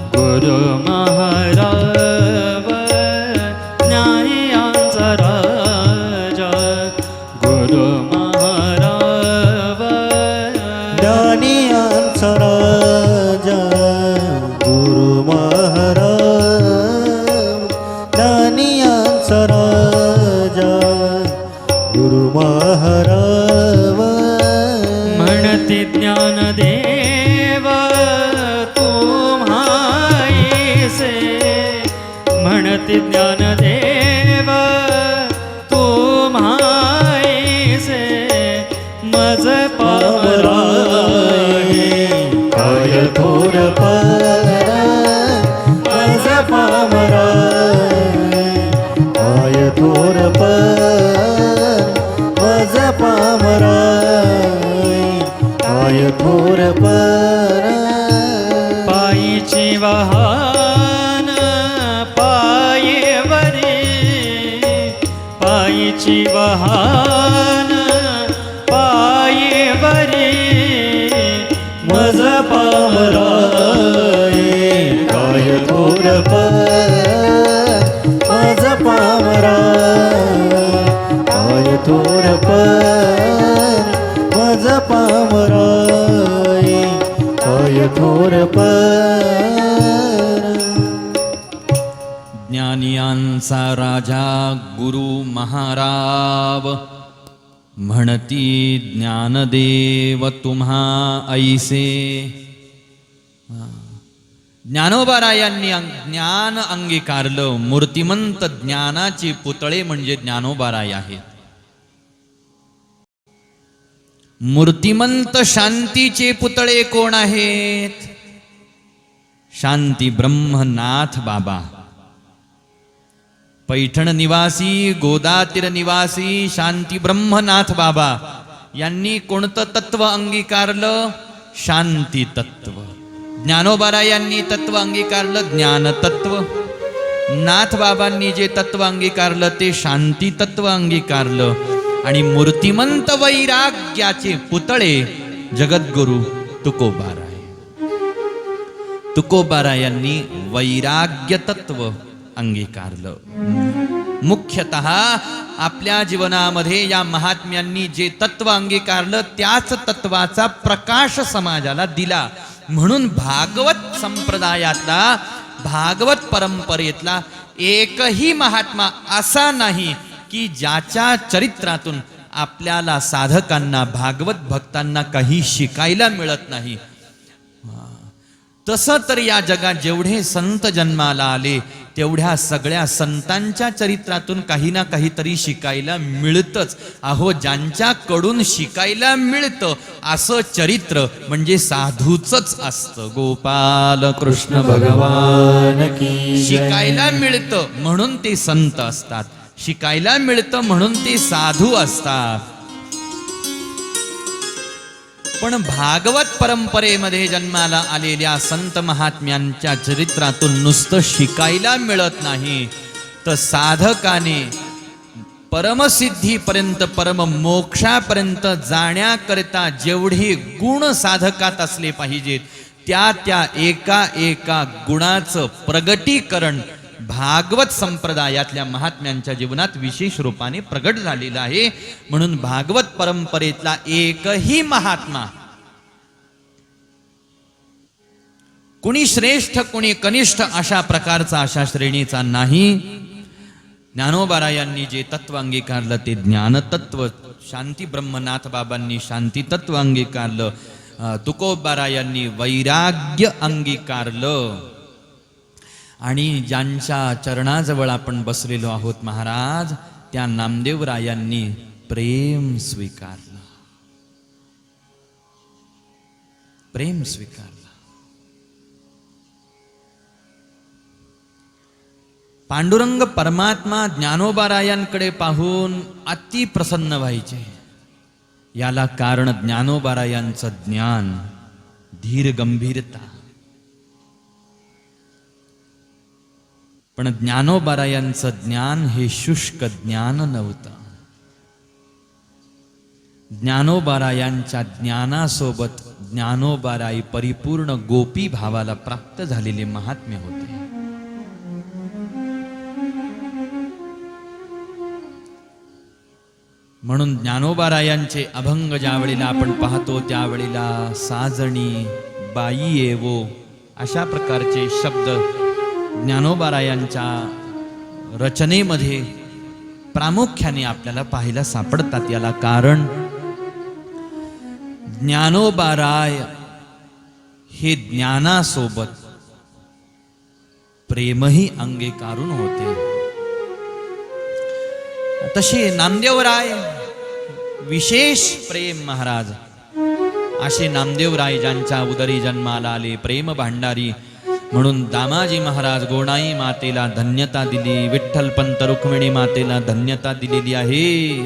गुरु महाराज, ज्ञानियांचा राजा गुरु महाराज, ज्ञानियांचा राजा गुरु महाराज, ज्ञानियांचा राजा गुरु महाराज. म्हणती ज्ञानदेव तुम्हाईसे, म्हणती ज्ञानदेव तुम्हाईसे, मज पावराये काय थोर पर मज पामराय, काय थोर पर मज पामराय, काय थोर पर. पायीची वाहन पायीवर आमची वहान पायीवरी मज पामराये काय थोरपण मज पामरा काय थोरपण मज पामराये काय थोरपण ज्ञानियांचा राजा गुरु महाराव म्हणती ज्ञानदेव तुम्हा ऐसे. ज्ञानोबारायांनी ज्ञान अंगीकारलं. मूर्तिमंत ज्ञानाचे पुतळे म्हणजे ज्ञानोबाराय आहेत. मूर्तिमंत शांतीचे पुतळे कोण आहेत? शांती ब्रह्मनाथ बाबा. पैठण निवासी, गोदातीर निवासी शांती ब्रह्मनाथ बाबा यांनी कोणतं तत्व अंगीकारलं? शांती तत्व. ज्ञानोबारायांनी तत्व अंगीकारलं ज्ञान तत्व. नाथ बाबांनी जे तत्व अंगीकारलं ते शांती तत्व अंगीकारलं. आणि मूर्तिमंत वैराग्याचे पुतळे जगद्गुरु तुकोबाराय. तुकोबारायांनी वैराग्य तत्व अंगीकारलं. मुख्यतः आपल्या जीवनामध्ये या महात्म्यांनी जे तत्व अंगीकारलं त्याच तत्वाचा प्रकाश समाजाला दिला. म्हणून भागवत संप्रदायातला, भागवत परंपरेतला एकही महात्मा असा नाही की ज्याच्या चरित्रातून आपल्याला साधकांना, भागवत भक्तांना काही शिकायला मिळत नाही. तसं तर या जगात जेवढे संत जन्माला आले तेवढ्या सगळ्या संतांच्या चरित्रातून काही ना काहीतरी शिकायला मिळतच. अहो, ज्यांच्याकडून शिकायला मिळतं असं चरित्र म्हणजे साधूचंच असतं. गोपाल कृष्ण भगवान की. शिकायला मिळतं म्हणून ते संत असतात, शिकायला मिळतं म्हणून ते साधू असतात. पण भागवत परंपरेमध्ये जन्माला आलेल्या संत महात्म्यांच्या चरित्रातून नुसतं शिकायला मिळत नाही, तर साधकाने परमसिद्धीपर्यंत, परम मोक्षापर्यंत जाण्याकरिता जेवढे गुण साधकात असले पाहिजेत त्या त्या एका एका गुणाचं प्रगटीकरण भागवत संप्रदायातल्या महात्म्यांच्या जीवनात विशेष रूपाने प्रगट झालेला आहे. म्हणून भागवत परंपरेतला एकही महात्मा, कुणी श्रेष्ठ कुणी कनिष्ठ अशा प्रकारचा, अशा श्रेणीचा नाही. ज्ञानोबारायांनी जे तत्व अंगीकारलं ते ज्ञानतत्व, शांती ब्रह्मनाथ बाबांनी शांती तत्व अंगीकारलं, तुकोबारायांनी वैराग्य अंगीकारलं. आणि ज्यांच्या चरणाजवळ आपण बसलेलो आहोत महाराज, त्या नामदेवरायांनी प्रेम स्वीकारलं. प्रेम स्वीकारलं. पांडुरंग परमात्मा ज्ञानोबारायांकडे पाहून अति प्रसन्न व्हायचे. याला कारण ज्ञानोबारायांचं ज्ञान, धीर गंभीरता. पण ज्ञानोबारायांचं ज्ञान हे शुष्क ज्ञान नव्हतं. ज्ञानोबारायांच्या ज्ञानासोबत ज्ञानोबाराई परिपूर्ण गोपी भावाला प्राप्त झालेले महात्म्य होते. म्हणून ज्ञानोबारायांचे अभंग ज्यावेळेला आपण पाहतो त्यावेळेला साजणी बाई येवो अशा प्रकारचे शब्द ज्ञानोबारायांच्या रचनेमध्ये प्रामुख्याने आपल्याला पाहायला सापडतात. याला कारण ज्ञानोबाराय हे ज्ञानासोबत प्रेमही अंगीकारून होते. तसे नामदेवराय विशेष प्रेम महाराज. असे नामदेवराय ज्यांच्या उदरी जन्माला आले, प्रेम भांडारी. म्हणून दामाजी महाराज गोणाई मातेला धन्यता दिली, विठ्ठलपंत रुक्मिणी मातेला धन्यता दिलेली आहे.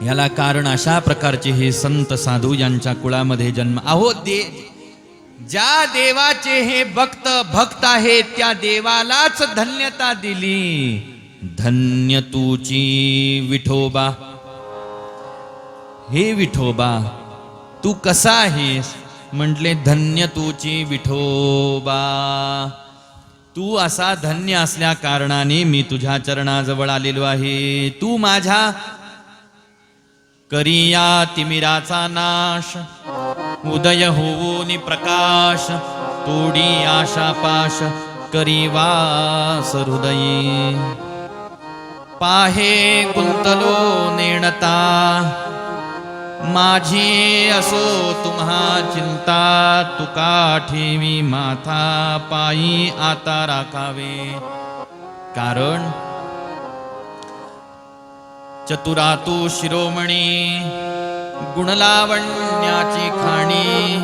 याला कारण अशा प्रकारचे हे संत साधू यांच्या कुळामध्ये जन्म. अहो, ज्या देवाचे हे भक्त आहेत त्या देवालाच धन्यता दिली. धन्य तूची विठोबा. हे विठोबा तू कसा आहेस? म्हटले धन्य तूची विठोबा. तू असा धन्य असल्या कारणाने मी तुझ्या चरणाजवळ आलेलो आहे. तू माझ्या करिया तिमिराचा नाश, उदय होऊनी प्रकाश, तोडी आशा पाश, करी वास हृदयी. पाहे गुंतलो नेणता, माझी असो तुम्हा चिंता. तुका ठेवी माथा, पायी आता राखावे. कारण चतुरातू शिरोमणी, गुणलावण्याची खाणी,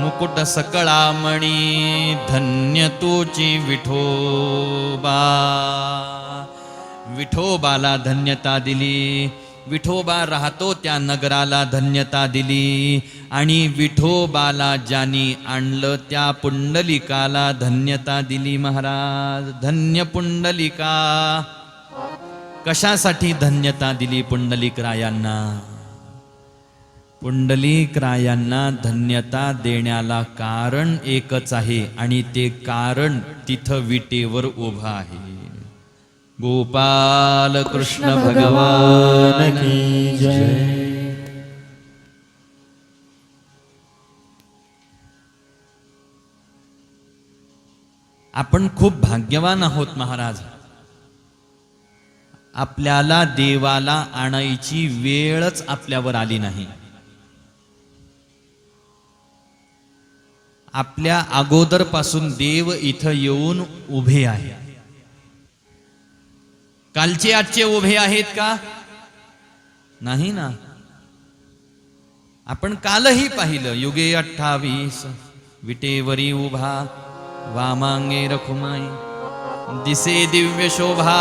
मुकुट सकळामणी, धन्य तूची विठोबा. विठोबाला धन्यता दिली. विठोबा राहतो त्या नगराला धन्यता दिली. आणि विठोबाला ज्यांनी आणलं त्या पुंडलिकाला धन्यता दिली. महाराज धन्य पुंडलिका. कशासाठी धन्यता दिली पुंडलिक रायांना? पुंडलिक रायांना धन्यता देण्याला कारण एकच आहे आणि ते कारण तिथं विटेवर उभं आहे. गोपाल कृष्ण भगवान की जय. आपण खूप भाग्यवान आहोत महाराज. आपल्याला देवाला आणायची वेळच आपल्यावर आली नाही. आपल्या अगोदरपासून देव इथं येऊन उभे आहे. कालचे आजचे उभे आहेत का? नाही ना. आपण कालही पाहिलं. युगे 28 विटेवरी उभा, वामांगे रखुमाई, दिसे दिव्य शोभा.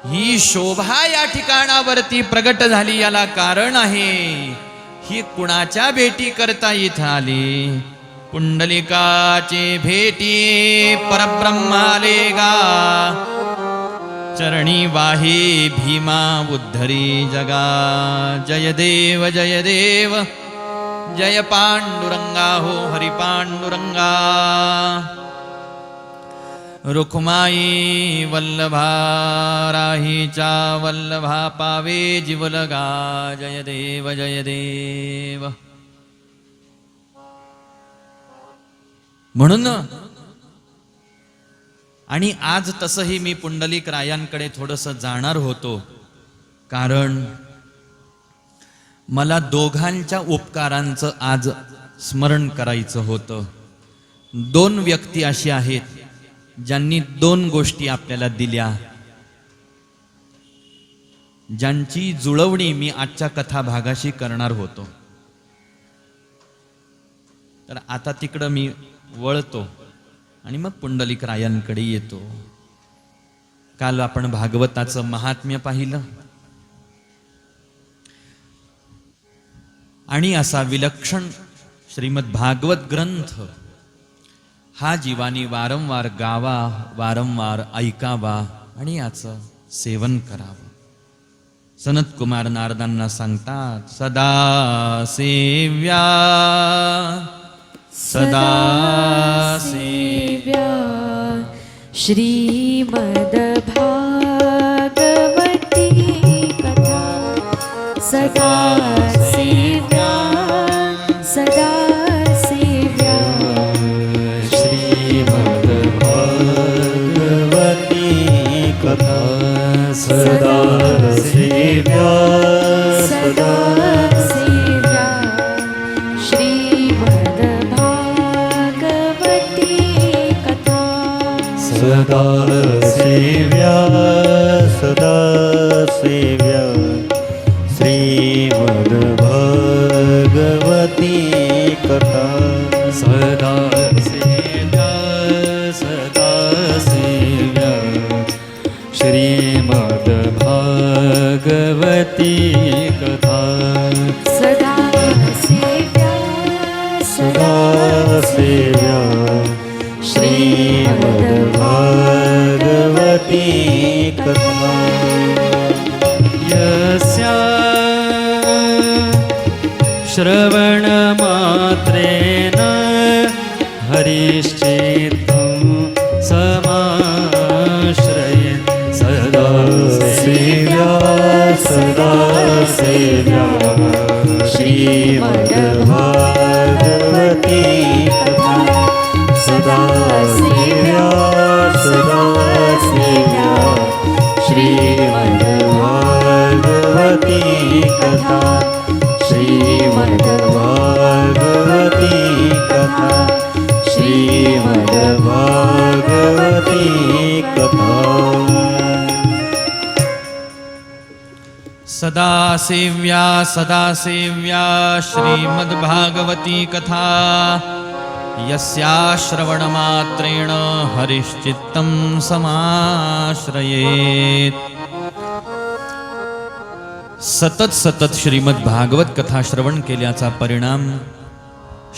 ही शोभा या ठिकाणावरती प्रगट झाली. याला कारण आहे. ही कुणाच्या भेटी करता इथं आली? पुंडलिकाचे भेटी परब्रह्माले गा. चरणी वाही भीमा उद्धरी जगा. जय देव जय देव जय पांडुरंगा हो हरि पांडुरंगा. रुक्माई वल्लभा राहीचा वल्लभा पावे जीवलगा. जय देव जय देव. म्हणून आणि आज तसंही मी पुंडलिक रायांकडे थोडंसं जाणार होतो. कारण मला दोघांच्या उपकारांचं आज स्मरण करायचं होतं. दोन व्यक्ती अशी आहेत ज्यांनी दोन गोष्टी आपल्याला दिल्या, ज्यांची जुळवणी मी आजच्या कथा भागाशी करणार होतो. तर आता तिकडं मी वळतो आणि मग पुंडलिक रायांकडे येतो. काल आपण भागवताचं महात्म्य पाहिलं आणि असा विलक्षण श्रीमद भागवत ग्रंथ हा जीवानी वारंवार गावा, वारंवार ऐकावा आणि याचं सेवन करावं. सनत कुमार नारदांना सांगतात, सदा सेव्या सदा सेव्या श्रीमद् भागवती कथा. सदा सेव्या सदा सेव्या श्रीमद् भागवती कथा. सदा सेव्या सदा सेव्या श्रीमद् भागवती कथा. सदा सेव्या सदा सेव्या श्रीमद् भागवती कथा. सदा सेव्या सदा सेव्या श्रीमद् भागवती कथा. सदा सेव्या सदा सेव्या श्रीमद् भागवती भागवती कथा यस्या श्रवणमात्रेण हरिश्चित्तं समाश्रये सदा सेव्या सदा सेव्या श्रीमद्भागवती कथा सदा सेव्या सदा सेव्या श्रीमद्भागवती कथा श्रीमद्भागवती कथा श्रीमद्भागवती कथा सदा सेव्या श्रीमद्भागवती कथा यस्या श्रवणमात्रेण हरिश्चित्तं समाश्रयेत. सतत श्रीमद भागवत कथा श्रवण केल्याचा परिणाम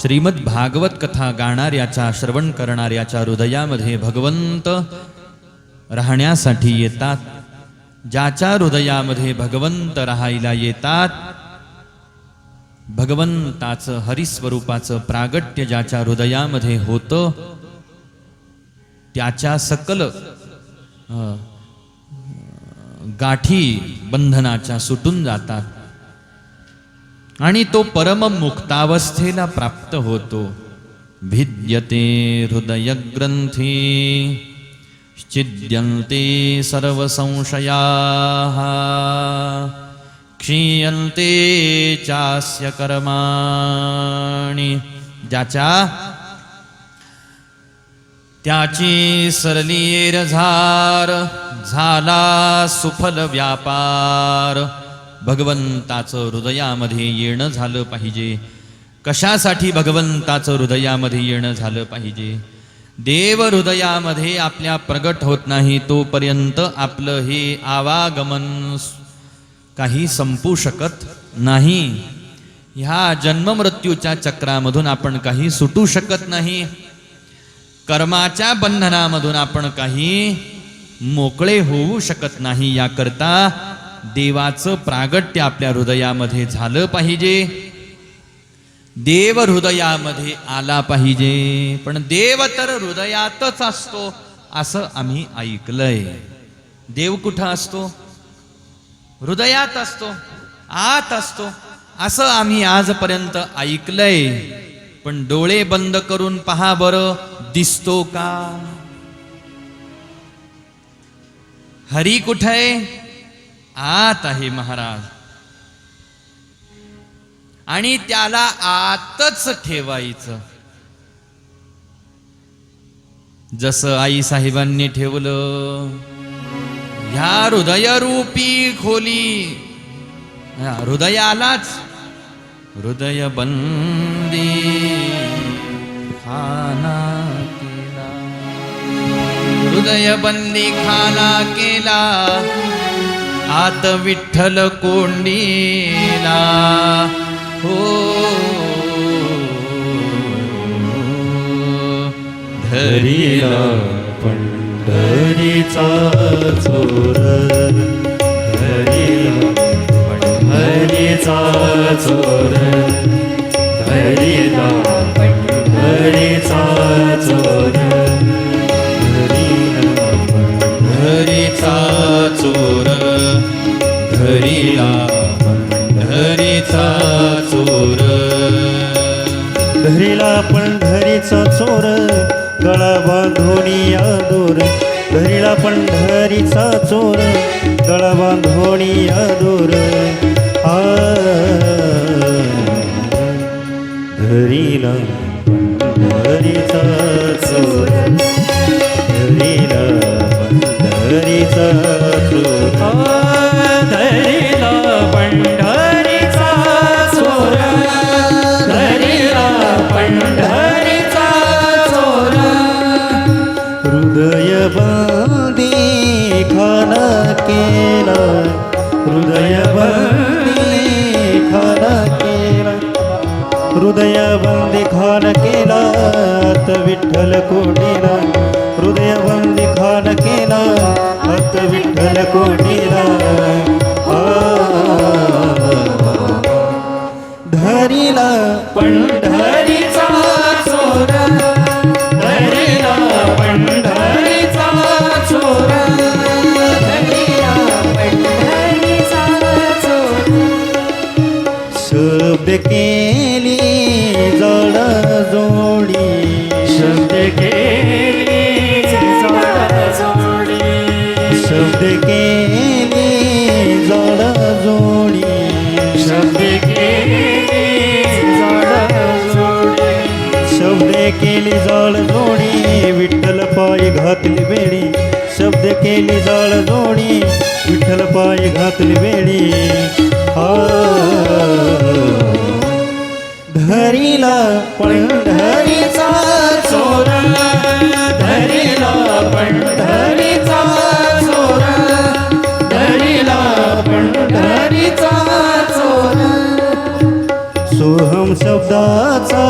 श्रीमद भागवत कथा गाणाऱ्याच्या श्रवण करणाऱ्याच्या हृदयामध्ये भगवंत राहण्यासाठी येतात. ज्याच्या हृदयामध्ये भगवंत राहायला येतात, भगवंताचं हरिस्वरूपाचं प्रागट्य ज्याच्या हृदयामध्ये होतं, त्याच्या सकल गाठी बंधनाच्या सुटून जातात आणि तो परम मुक्तावस्थेला प्राप्त होतो. भिद्यते हृदयग्रंथी छिद्यन्ते सर्व संशयाः क्षीयन्ते चास्य कर्माणि. त्याची सरलीर झार झाला सुफल व्यापार. भगवंताचं हृदयामध्ये येणं झालं पाहिजे. कशासाठी भगवंताचं हृदयामध्ये येणं झालं पाहिजे? देव हृदयामध्ये आपल्या प्रगट होत नाही तोपर्यंत आपलं हे आवागमन काही संपू शकत नाही. ह्या जन्ममृत्यूच्या चक्रामधून आपण काही सुटू शकत नाही. कर्माच्या बंधनामधून आपण काही मोकळे होऊ शकत नाही. याकरता देवाचं प्रागट्य आपल्या हृदयामध्ये झालं पाहिजे. देव हृदयामध्ये आला पाहिजे. पण देव तर हृदयातच असतो असं आम्ही ऐकलंय. देव कुठं असतो? हृदयात असतो, आत असतो असं आम्ही आजपर्यंत ऐकलंय. पण डोळे बंद करून पहा बरं, दिसतो का? हरी कुठे आहे? आत आहे महाराज. आणि त्याला आतच ठेवायचं. जसं आई साहेबांनी ठेवलं ह्या हृदयरूपी खोली, हृदयालाच हृदय बंदी खाना केला. हृदय बंदी खाना केला, आत विठ्ठल कोंडीला. हो धरिला पंढरीचा चोर, धरिला पंढरीचा चोर, धरिला पंढरीचा चोर, धरिला पंढरीचा चोर, धरिला पंढरीचा चोर. धरिला पंढरीचा चोर, गळा बांधोनिया दूर. धरिला पंढरीचा चोर, गळा बांधोनिया दूर. धरिला पंढरीचा चोर, धरिला पंढरीचा चोर, धरिला पंढरीचा चोर, धरिला पंढरीचा चोर. हृदय बंदी खाना केला, हृदय बंदी खाना केला, हृदय बंदी खान केला, आत विठ्ठल कोंडीला. हृदय बंदी खान केला, भक्त विठ्ठल कोटीला धरिला पंढरीचा चोर धरिला पंढरीचा चोर धरिला पंढरीचा चोर शब्द केली जड जोडी शब्द केली जड जोडी शब्द केली जड जोडी शब्द केली जड जोडी शब्द केली जड जोडी विठ्ठल पायी घातली बेडी शब्द केली जड जोडी विठ्ठल पायी घातली बेडी धरिला पंढरीचा चोर धरिला पंढरीचा चोर धरिला पंढरीचा चोर सोहम शब्दाचा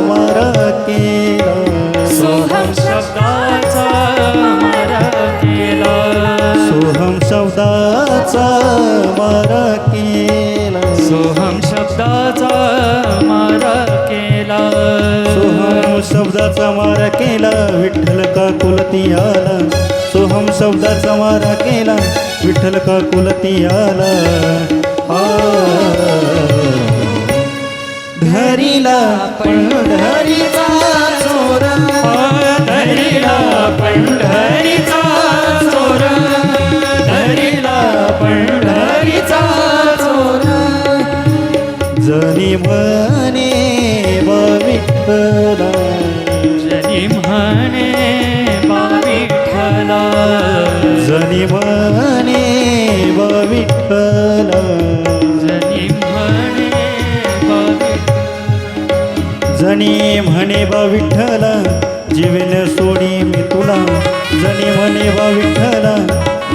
मारा केला सोहम शब्दाचा मारा केला सोहम शब्दाचा मारा केला सोहम शब्दाचा मारा केला सोहम शब्दाचा मारा केला विठ्ठल का कुलती आला सोहम शब्दाचा मारा केला विठ्ठल का कुलती आला धरिला पंढरीचा चोर धरिला पंढरीचा चोर धरिला पंढरीचा चोर जनी म्हणे विठ्ठला जनी म्हणे बा विठ्ठला जनी म्हणे विठ्ठला जनी म्हणे बा जनी म्हणे बा विठ्ठला जीवेन सोडी मी तुला जनी म्हणे बा विठ्ठला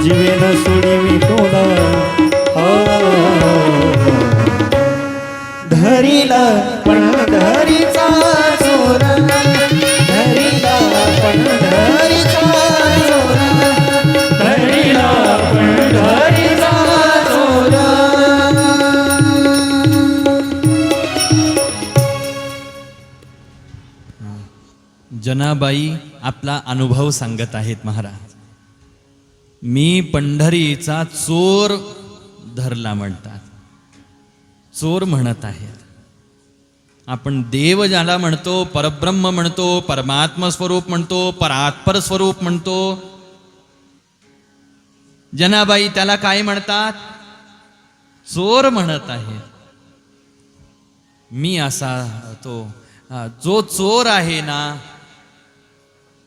जीवेन सोडी मी तुला धरिला पंढरीचा चोर धरिला पंढरीचा चोर धरिला पंढरीचा चोर जनाबाई आपला अनुभव सांगत आहेत महाराज. मी पंढरीचा चोर धरला म्हणतात, चोर म्हणत आहेत. आपण देव ज्याला म्हणतो, परब्रह्म म्हणतो, परमात्म स्वरूप म्हणतो, परात्पर स्वरूप म्हणतो, जनाबाई त्याला काय म्हणतात? चोर म्हणत आहेत. मी असा तो जो चोर आहे ना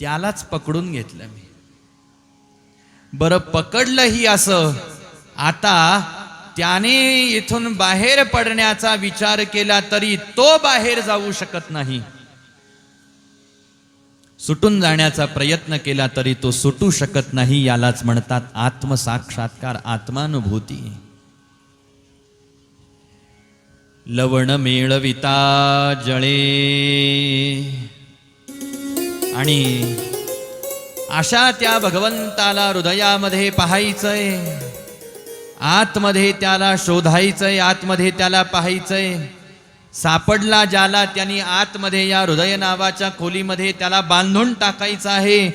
त्यालाच पकडून घेतलं मी. बरं पकडलंही असं, आता त्याने इथून बाहेर पडण्याचा विचार केला तरी तो बाहेर जाऊ शकत नाही. सुटून जाण्याचा प्रयत्न केला तरी तो सुटू शकत नाही. यालाच म्हणतात आत्मसाक्षात्कार, आत्मानुभूती. लवण मेळविता जळे, आणि अशा त्या भगवंताला हृदयामध्ये पाहायचंय, आतमध्ये त्याला शोधायचंय, आतमध्ये त्याला पाहायचंय. सापडला ज्याला त्यांनी आतमध्ये या हृदय नावाच्या खोलीमध्ये त्याला बांधून टाकायचं आहे.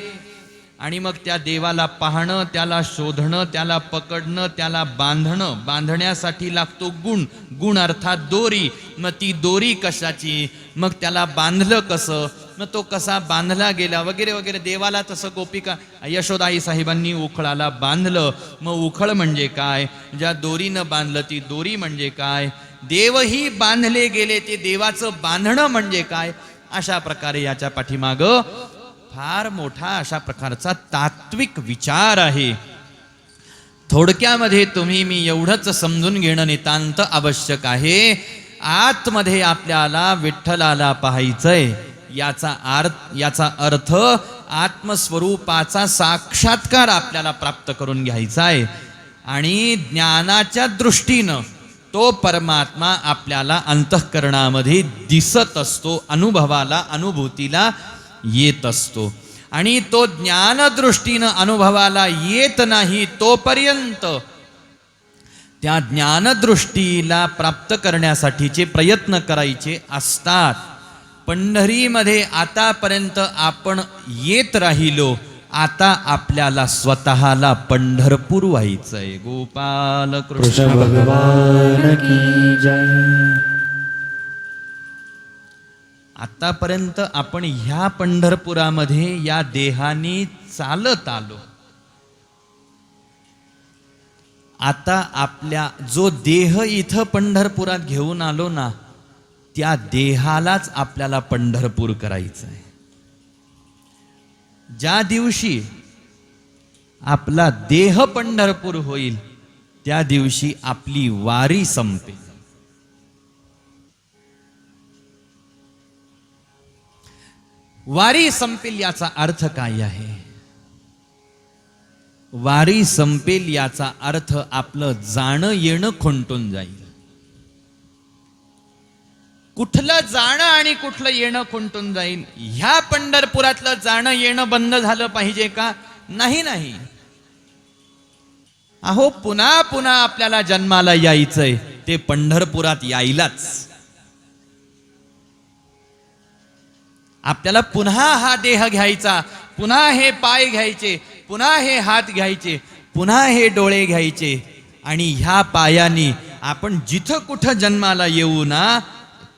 आणि मग त्या देवाला पाहणं, त्याला शोधणं, त्याला पकडणं, त्याला बांधणं. बांधण्यासाठी लागतो गुण, गुण अर्थात दोरी. मग ती दोरी कशाची, मग त्याला बांधलं कसं, मग तो कसा बांधला गेला वगैरे वगैरे. देवाला तसं गोपिका यशोदाई साहेबांनी उखळाला बांधलं. मग उखळ म्हणजे काय, ज्या दोरीनं बांधलं ती दोरी म्हणजे काय, देवही बांधले गेले ते देवाचं बांधणं म्हणजे काय. अशा प्रकारे याच्या पाठीमागं फार मोठा अशा प्रकारचा तात्विक विचार आहे. थोडक्यामध्ये तुम्ही मी एवढंच समजून घेणं नितांत आवश्यक आहे. आतमध्ये आपल्याला विठ्ठलाला पाहायचंय. याचा अर्थ आत्मस्वरूपाचा साक्षात्कार आपल्याला प्राप्त करून घ्यायचा आहे. आणि ज्ञानाच्या दृष्टीनं तो परमात्मा आपल्याला अंतःकरणामध्ये दिसत असतो, अनुभवाला, अनुभूतीला येत असतो. आणि तो ज्ञानदृष्टीनं अनुभवाला येत नाही तोपर्यंत त्या ज्ञानदृष्टीला प्राप्त करण्यासाठीचे प्रयत्न करायचे असतात. पंढरीमध्ये आतापर्यंत आपण येत राहिलो, आता आपल्याला स्वतःला पंढरपूर व्हायचंय. गोपाल कृष्ण कृष्ण भगवान की जय. आतापर्यंत आपण ह्या पंढरपुरामध्ये या देहाने चालत आलो. आता आपल्या जो देह इथं पंढरपुरात घेऊन आलो ना, त्या देहालाच आपल्याला पंढरपूर करायचं आहे. ज्या दिवशी आपला देह पंढरपूर होईल त्या दिवशी आपली वारी संपेल. वारी संपेल याचा अर्थ काय आहे? वारी संपेल याचा अर्थ आपलं जाणं येणं खुंटून जाईल. कुठलं जाणं आणि कुठलं येणं खुंटून जाईल? ह्या पंढरपुरातलं जाणं येणं बंद झालं पाहिजे का? नाही नाही. अहो, पुन्हा पुन्हा आपल्याला जन्माला यायचंय, ते पंढरपुरात यायलाच. आपल्याला पुन्हा हा देह घ्यायचा, पुन्हा हे पाय घ्यायचे, पुन्हा हे हात घ्यायचे, पुन्हा हे डोळे घ्यायचे, आणि ह्या पायानी आपण जिथं कुठं जन्माला येऊ ना,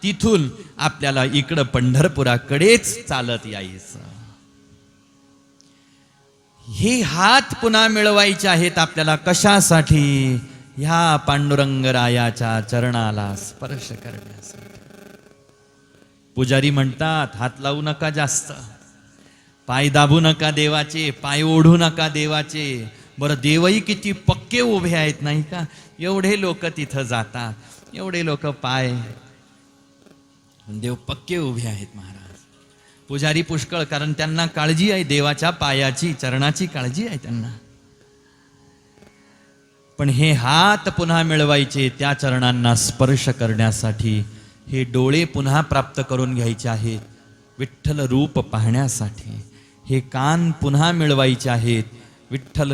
तिथून आपल्याला इकडं पंढरपुराकडेच चालत यायचं. हे हात पुन्हा मिळवायचे आहेत आपल्याला. कशासाठी? ह्या पांडुरंगरायाच्या चरणाला स्पर्श करण्यासाठी. पुजारी म्हणतात, हात लावू नका जास्त, पाय दाबू नका देवाचे, पाय ओढू नका देवाचे. बरं, देवही किती पक्के उभे आहेत नाही का? एवढे लोक तिथं जातात, एवढे लोक पाय, देव पक्के उभे आहेत महाराज. पुजारी पुष्कळ, कारण त्यांना काळजी आहे देवाच्या पायाची, चरणाची काळजी आहे त्यांना. पण हे हात पुन्हा मिळवायचे, त्या चरणांना स्पर्श करण्यासाठी. हे डोळे पुन्हा प्राप्त करून घ्यायचे आहेत, विठ्ठल रूप पाहण्यासाठी. हे कान पुन्हा मिळवायचे आहेत, विठ्ठल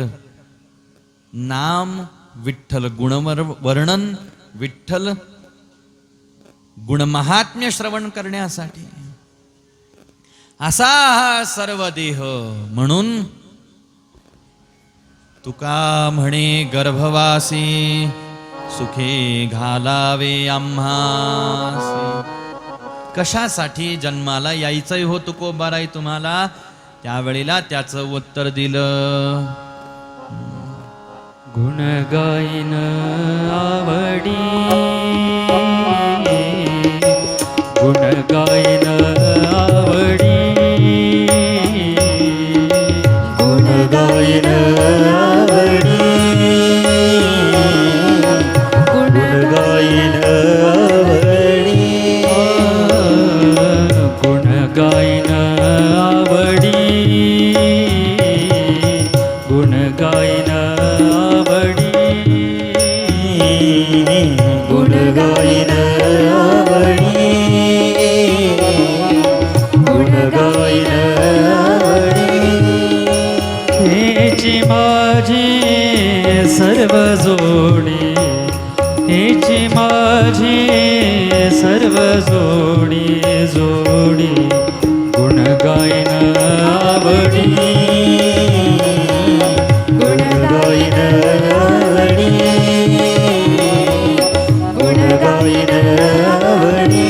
नाम, विठ्ठल गुणवर्णन, विठ्ठल गुणमहात्म्य श्रवण करण्यासाठी. असा हा सर्व देह. म्हणून तुका म्हणे गर्भवासी, सुखे घालावे आम्हासी. कशासाठी जन्माला यायचंय हो तुकोबाराय तुम्हाला? त्यावेळेला त्याचं उत्तर दिलं, गुण गायन आवडी, गुण गायन आवडी, गुण गायन आवडी, गुण गायन आवडी, गुण गायन आवडी, गुण गायन आवडी, गुण गायन आवडी, गुण गायन आवडी. हेची माझी सर्व जोडी, हेची माझी सर्व जोडी, जोडी गुण गायन आवडी, गुण गायन आवडी, गुण गायन आवडी.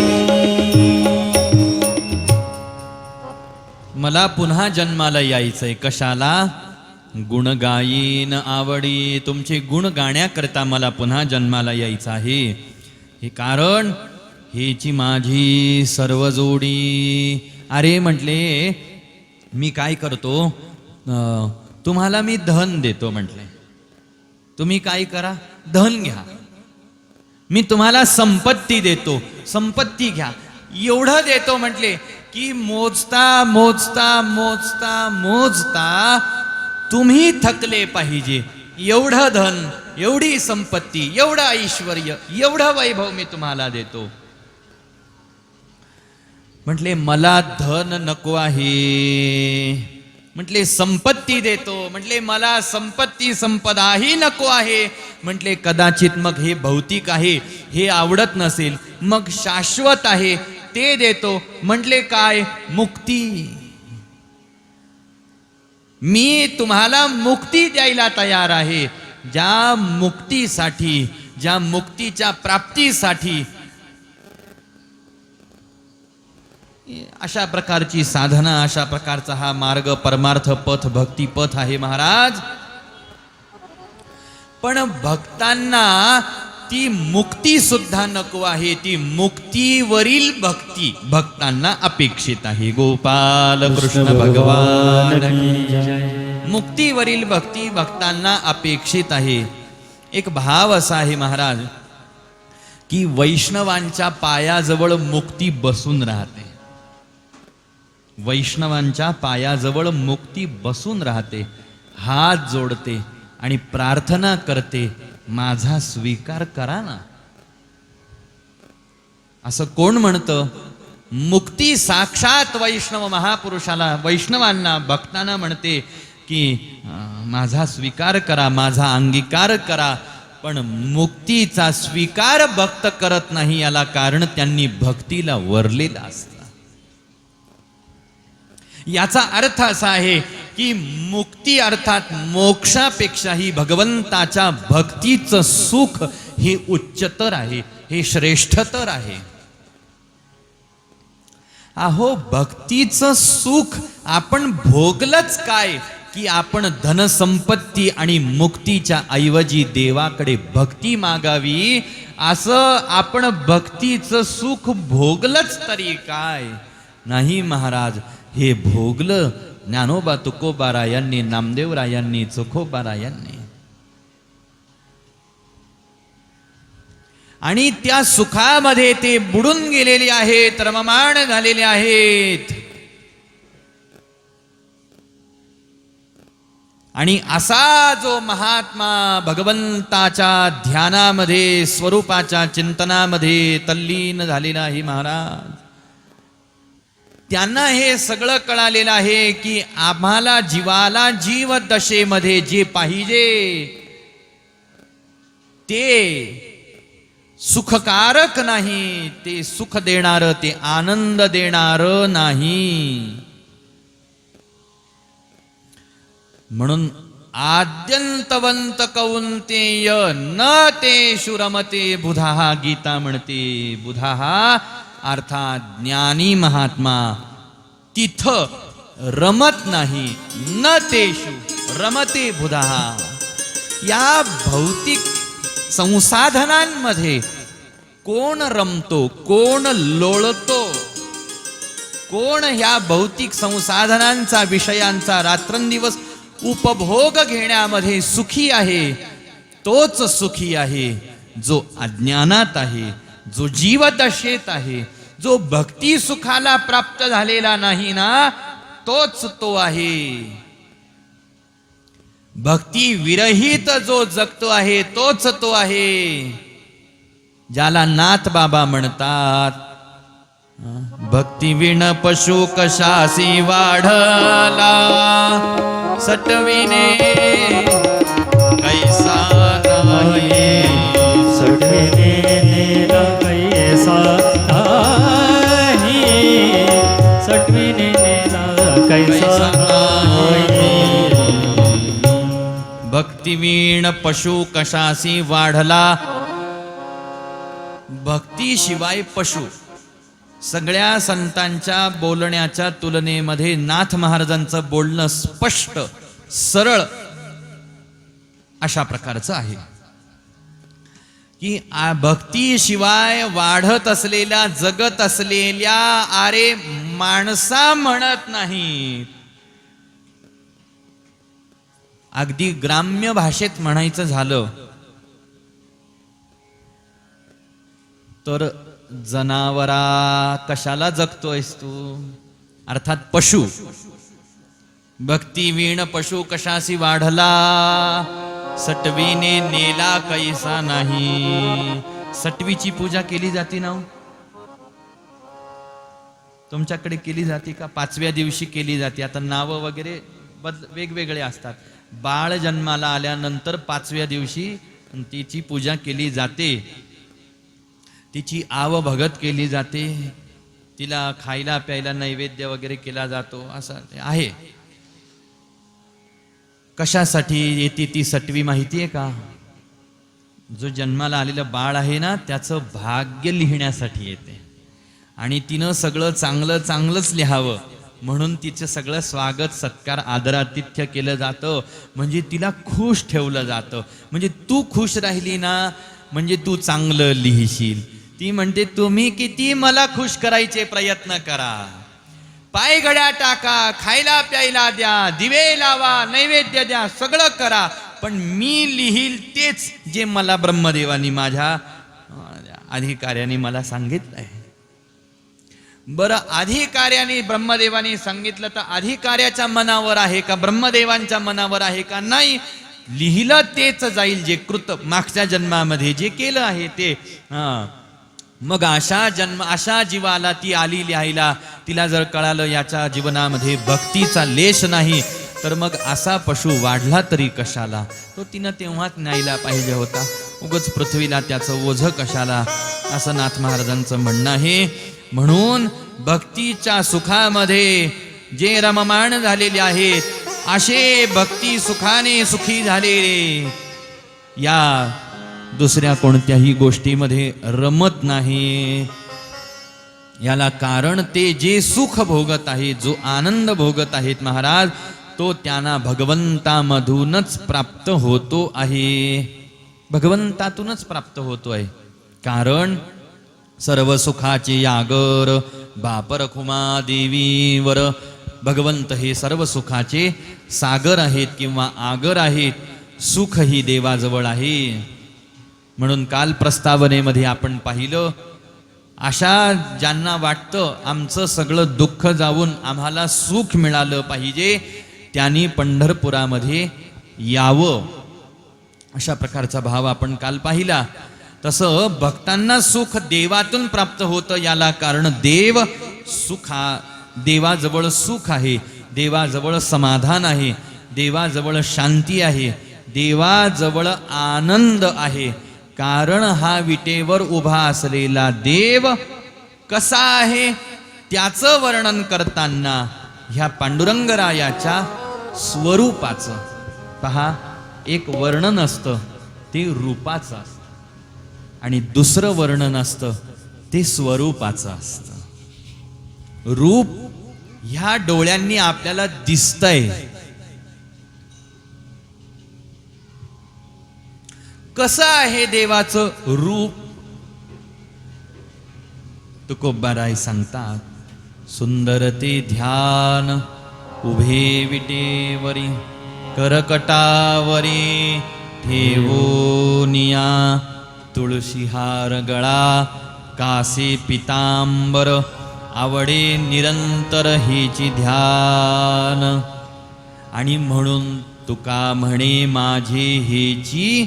मला पुन्हा जन्माला यायचंय. कशाला? गुण गायीन आवडी. तुमचे गुण गाण्याकरता मला पुन्हा जन्माला यायचं आहे. हे कारण, हेची माझी सर्व जोडी. अरे म्हटले, मी काय करतो, तुम्हाला मी धन देतो म्हटले. तुम्ही काय करा, धन घ्या. मी तुम्हाला संपत्ती देतो, संपत्ती घ्या. एवढं देतो म्हटले की मोजता मोजता मोजता मोजता तुम्ही थकले पाहिजे. एवढं धन, एवढी संपत्ती, एवढं ऐश्वर्य, एवढं वैभव मी तुम्हाला देतो. म्हटले, मला धन नको आहे, म्हटले संपत्ती देतो, म्हटले मला संपत्ती संपदाही नको आहे. म्हटले कदाचित मग हे भौतिक आहे हे आवडत नसेल, मग शाश्वत आहे ते देतो. म्हटले काय? मुक्ती. मी तुम्हाला मुक्ती द्यायला तयार आहे. ज्या मुक्तीसाठी, ज्या मुक्तीच्या प्राप्तीसाठी अशा प्रकारची साधना, अशा प्रकारचा हा मार्ग, परमार्थ पथ, भक्ती पथ आहे महाराज. पण भक्तांना ती मुक्ती सुद्धा नको आहे. ती मुक्तीवरील भक्ती भक्तांना अपेक्षित आहे. गोपाल कृष्ण भगवान की जय. मुक्तीवरील भक्ती भक्तांना अपेक्षित आहे. एक भाव असा आहे महाराज की वैष्णवांच्या पायाजवळ मुक्ती बसून राहते. वैष्णवांच्या पायाजवळ मुक्ती बसून राहते, हात जोडते आणि प्रार्थना करते, माझा स्वीकार करा ना. असं कोण म्हणतं? मुक्ती साक्षात वैष्णव महापुरुषाला, वैष्णवांना, भक्तांना म्हणते की माझा स्वीकार करा, माझा अंगीकार करा. पण मुक्तीचा स्वीकार भक्त करत नाही, याला कारण त्यांनी भक्तीला वरलेला असतं. याचा अर्थ असा आहे की मुक्ती अर्थात मोक्षापेक्षाही भगवंताच्या भक्तीचं सुख हे उच्चतर आहे, हे श्रेष्ठतर आहे. अहो, भक्तीचं सुख आपण भोगलंच काय की आपण धनसंपत्ती आणि मुक्तीच्या ऐवजी देवाकडे भक्ती मागावी, असं आपण भक्तीचं सुख भोगलंच तरी काय? नाही महाराज, हे भोगलं ज्ञानोबा तुकोबारायांनी, नामदेवरायांनी, चोखोबारायांनी. आणि त्या सुखामध्ये ते बुडून गेलेले आहेत, रममाण झालेले आहेत. आणि असा जो महात्मा भगवंताच्या ध्यानामध्ये, स्वरूपाच्या चिंतनामध्ये तल्लीन झालेला आहे महाराज, त्यांना हे सगळं कळालेलं आहे की आम्हाला जीवाला जीव दशेमध्ये जे पाहिजे ते सुखकारक नाही, ते सुख देणारं, ते आनंद देणारं नाही. म्हणून आद्यंतवंत कौंतेय न तेषु रमते बुधा, गीता म्हणते. बुधा अर्थात ज्ञानी महात्मा तिथं रमत नाही. न तेषु रमते बुधा. या भौतिक संसाधनांमध्ये कोण रमतो, कोण लोळतो, कोण ह्या भौतिक संसाधनांचा, विषयांचा रात्रंदिवस उपभोग घेण्यामध्ये सुखी आहे, तोच सुखी आहे जो अज्ञानात आहे, जो जीवदशेत आहे, जो भक्ती सुखाला प्राप्त झालेला नाही ना, तोच तो आहे. भक्ती विरहित जो जगतो आहे तोच तो आहे, ज्याला नाथ बाबा म्हणतात. भक्ती विण पशु कशासी वाढला, सटविने कैसा नाही. सटविने नेला कैसा नाही, सटविने नेला कैसा नाही. भक्तिवीण पशु कशासी वाढला. भक्तीशिवाय पशु. सगळ्या संतांच्या बोलण्याच्या तुलनेमध्ये नाथ महाराजांचं बोलणं स्पष्ट, सरळ अशा प्रकारचं आहे की भक्तीशिवाय वाढत असलेल्या, जगत असलेल्या आरे माणसा म्हणत नाही. अगदी ग्राम्य भाषेत म्हणायचं झालं तर जनावरा कशाला जगतोयस तू, अर्थात पशु. भक्ती वीण पशु कशासी वाढला, सटवीने नेला कैसा नाही. सटवीची पूजा केली जाते ना, तुमच्याकडे केली जाते का? 5व्या दिवशी केली जाते. आता नावं वगैरे वेगवेगळे असतात. बाळ जन्माला आल्यानंतर 5व्या दिवशी तिची पूजा केली जाते, तिची आवभगत केली जाते, तिला खायला प्यायला नैवेद्य वगैरे केला जातो, असं आहे. कशासाठी येते ती 6वी माहिती आहे का? जो जन्माला आलेलं बाळ आहे ना, त्याचं भाग्य लिहिण्यासाठी येते. आणि तिनं सगळं चांगलंच लिहावं म्हणून तिचं सगळं स्वागत सत्कार आदरातिथ्य केलं जातं. म्हणजे तिला खुश ठेवलं जातं. म्हणजे तू खुश राहिली ना, म्हणजे तू चांगलं लिहिशील. ती म्हणते तुम्ही किती मला खुश करायचे प्रयत्न करा, पाय घड्या टाका, खायला प्यायला द्या, दिवे लावा, नैवेद्य द्या, सगळं करा, पण मी लिहील तेच जे मला ब्रह्मदेवानी माझ्या अधिकाऱ्याने मला सांगितलंय. बरं, अधिकाऱ्याने ब्रह्मदेवानी सांगितलं तर अधिकाऱ्याच्या मनावर आहे का, ब्रह्मदेवांच्या मनावर आहे का? नाही, लिहिलं तेच जाईल जे कृत मागच्या जन्मामध्ये जे केलं आहे ते. मग अशा जीवाला ती आली लिहायला, तिला जर कळालं याच्या जीवनामध्ये भक्तीचा लेश नाही, तर मग असा पशु वाढला तरी कशाला, तो तिनं तेव्हाच न्यायला पाहिजे होता. उगच पृथ्वीला त्याचं ओझं कशाला, असं नाथ महाराजांचं म्हणणं आहे. म्हणून भक्तीच्या सुखामध्ये जे रममाण झालेले आहेत, असे भक्ती सुखाने सुखी झालेले या दुसऱ्या कोणत्याही गोष्टीमध्ये रमत नाही. याला कारण ते जे सुख भोगत आहेत, जो आनंद भोगत आहेत महाराज, तो त्यांना भगवंतामधूनच प्राप्त होतो आहे. भगवंतातूनच प्राप्त होतो आहे. कारण सर्व सुखाचे यागर बापर खुमा देवीवर. भगवंत हे सर्व सुखाचे सागर आहेत किंवा आगर आहेत. सुख ही देवाजवळ आहे. म्हणून काल प्रस्तावनेमध्ये आपण पाहिलं, अशा ज्यांना वाटतं आमचं सगळं दुःख जाऊन आम्हाला सुख मिळालं पाहिजे, त्यांनी पंढरपुरामध्ये यावं, अशा प्रकारचा भाव आपण काल पाहिला. तसं भक्तांना सुख देवातून प्राप्त होतं. याला कारण देवाजवळ सुख आहे, देवाजवळ समाधान आहे, देवाजवळ शांती आहे, देवाजवळ आनंद आहे. कारण हा विटेवर उभा असलेला देव कसा आहे त्याचं वर्णन करताना ह्या पांडुरंगरायाच्या स्वरूपाचं पहा, एक वर्णन असतं ते रूपाचं असतं आणि दुसरं वर्णन असतं ते स्वरूपाचं असतं. रूप ह्या डोळ्यांनी आपल्याला दिसतंय. कसं आहे देवाचं रूप? तुकोबाराय सांगतात, सुंदर ते ध्यान उभे विटेवरी, करकटावरी ठेवोनिया, तुळशी हार गळा कासे पितांबर, आवडे निरंतर हेची ध्यान. आणि म्हणून तुका म्हणे माझे हेची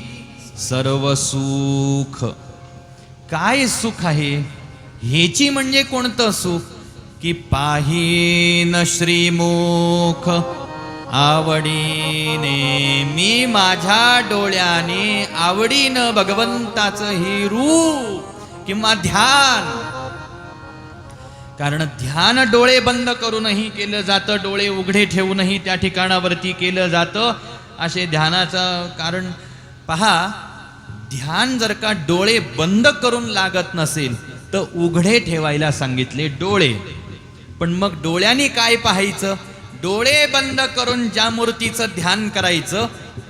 सर्व सुख. काय सुख आहे? हेची म्हणजे कोणतं सुख? की पाहीन श्रीमुख आवडीने, मी माझ्या डोळ्याने आवडीनं भगवंताचं हे रूप किंवा ध्यान. कारण ध्यान डोळे बंद करूनही केलं जातं, डोळे उघडे ठेवूनही त्या ठिकाणावरती केलं जातं. असे ध्यानाचं कारण पहा, ध्यान जर का डोळे बंद करून लागत नसेल तर उघडे ठेवायला सांगितले डोळे. पण मग डोळ्यांनी काय पाहायचं? डोळे बंद करून ज्या मूर्तीचं ध्यान करायचं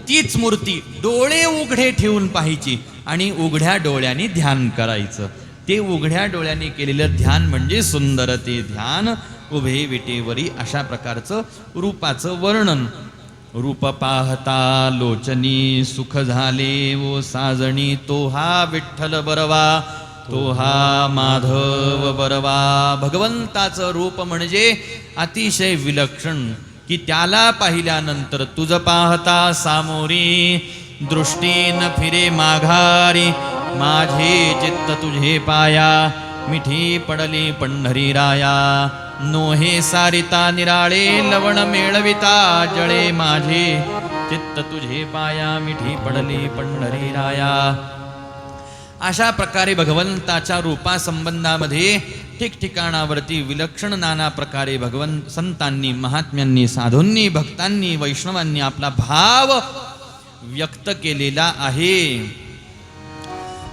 तीच मूर्ती डोळे उघडे ठेवून पाहायची आणि उघड्या डोळ्यांनी ध्यान करायचं. ते उघड्या डोळ्यांनी केलेलं ध्यान म्हणजे सुंदर ते ध्यान उभे विटेवरी. अशा प्रकारचं रूपाचं वर्णन. रूप पाहता लोचनी सुख झाले वो साजणी, तो हा विठ्ठल बरवा, तो हा माधव बरवा. भगवंताचं रूप म्हणजे अतिशय विलक्षण, की त्याला पाहिल्यानंतर तुझ पाहता सामोरी, दृष्टीन फिरे माघारी, माझे चित्त तुझे पाया, मिठी पडली पंढरी राया. नोहे सारिता निराळे लवण मेळविता जळे माझे चित्त तुझे पाया मिठी पडली पंढरी राया. अशा प्रकारे भगवंताच्या रूपा संबंधामध्ये ठिकठिकाणावरती विलक्षण नाना प्रकारे भगवंत संतांनी महात्म्यांनी साधूंनी भक्तांनी वैष्णवांनी आपला भाव व्यक्त केलेला आहे.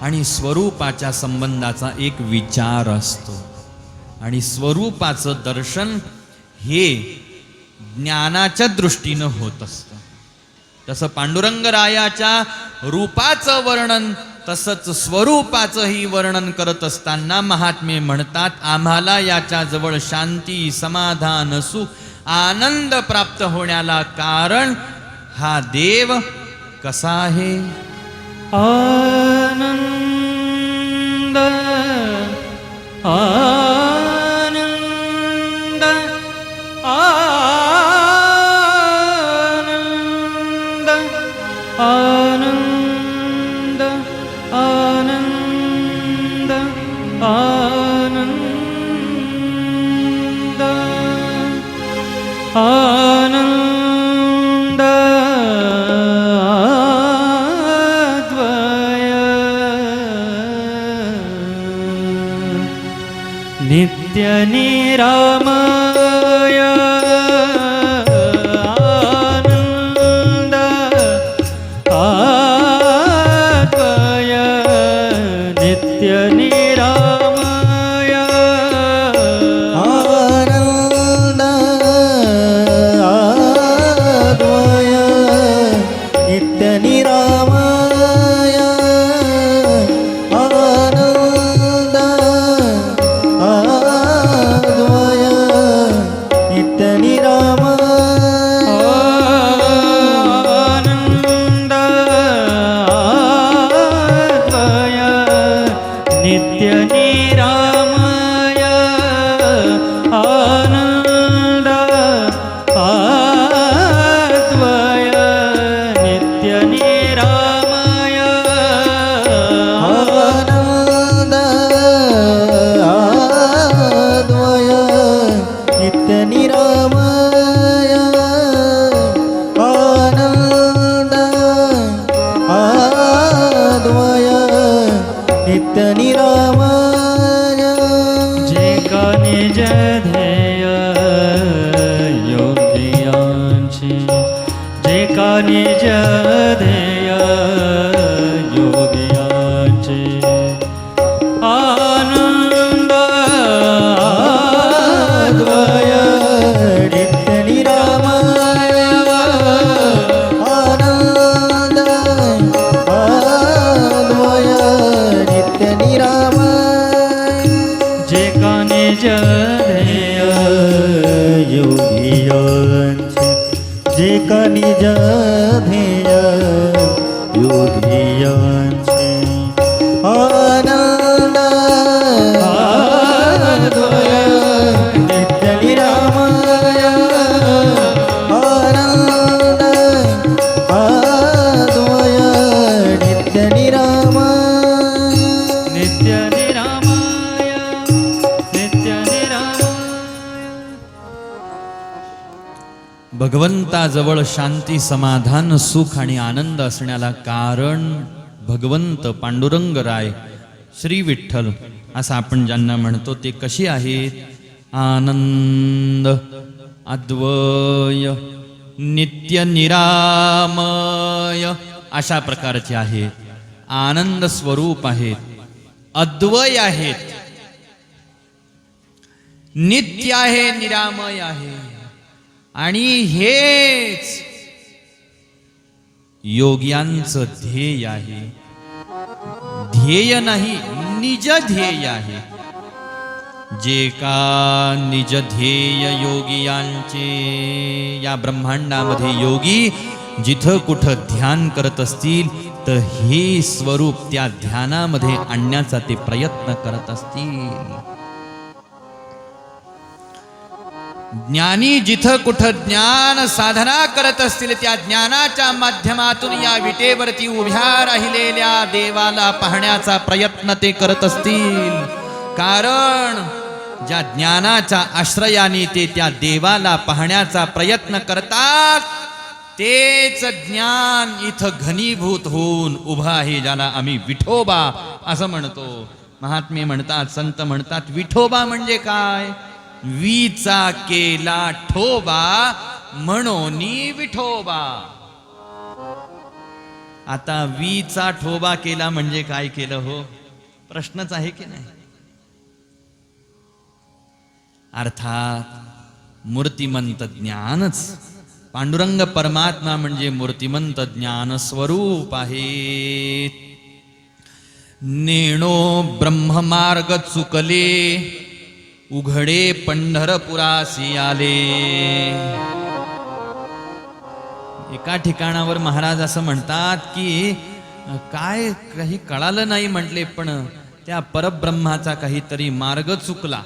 आणि स्वरूपाच्या संबंधाचा एक विचार असतो आणि स्वरूपाचं दर्शन हे ज्ञानाच्या दृष्टीनं होत असतं. तसं पांडुरंगरायाच्या रूपाचं वर्णन तसंच स्वरूपाचंही वर्णन करत असताना महात्मे म्हणतात, आम्हाला याच्या जवळ शांती समाधान सुख आनंद प्राप्त होण्याला कारण हा देव कसा आहे. आनंद आनंद आनंद आनंद आनंद आनंद द्वय नित्य निरामय आनंद अद्वय नित्य निरामय आनंद अद्वय नित्य निरामय आनंद अद्वय नित्य निरामय आनंद अद्वय नित्य निरामय आनंद अद्वय नित्य निरामय आनंद अद्वय नित्य निरामय आनंद अद्वय नित्य निरामय जे का निज ध्येय योगियांची जे का निज ध्येय योगियांचे आनंद अद्वय नित्य निरामय आनंद अद्वय नित्य निरामय जे का निज ध्येय योगियांचे जे का निज ध्येय योगियांचे आनंद अद्वय नित्य निरामय आनंद अद्वय नित्य निरामय नित्य निरामय नित्य निरामय भगवंताजवळ शांती समाधान सुख आणि आनंद असण्याला कारण भगवंत पांडुरंगराय श्री विठ्ठल असं आपण ज्यांना म्हणतो ते कशी आहेत. आनंद अद्वय नित्य निरामय अशा प्रकारचे आहेत. आनंद स्वरूप आहेत, अद्वय आहेत, नित्य आहे, निरामय आहे. आणि हेच योग्यांचं ध्येय आहे. ध्येय नाही, निज ध्येय आहे. जे का निज ध्येय योगियांचे, या ब्रह्मांडामध्ये योगी जिथं कुठं ध्यान करत असतील तर हे स्वरूप त्या ध्यानामध्ये आणण्याचा ते प्रयत्न करत असतील. ज्ञानी जिथं कुठं ज्ञान साधना करत असतील त्या ज्ञानाच्या माध्यमातून या विटेवरती उभ्या राहिलेल्या देवाला पाहण्याचा प्रयत्न ते करत असतील. कारण ज्या ज्ञानाच्या आश्रयाने ते त्या देवाला पाहण्याचा प्रयत्न करतात, तेच ज्ञान इथं घनीभूत होऊन उभं आहे, ज्याला आम्ही विठोबा असं म्हणतो. महात्मे म्हणतात, संत म्हणतात, विठोबा म्हणजे काय? वीचा केला ठोबा म्हणून विठोबा. आता वीचा ठोबा केला म्हणजे काय केलं हो? प्रश्नच आहे की नाही? अर्थात मूर्तिमंत ज्ञानच. पांडुरंग परमात्मा म्हणजे मूर्तिमंत ज्ञान स्वरूप आहे. नेणो ब्रह्ममार्ग चुकले, उघडे पंढरपुरासी आले. एका ठिकाणावर महाराज असं म्हणतात की काय काही कळालं नाही म्हटले, पण त्या परब्रह्माचा काहीतरी मार्ग चुकला.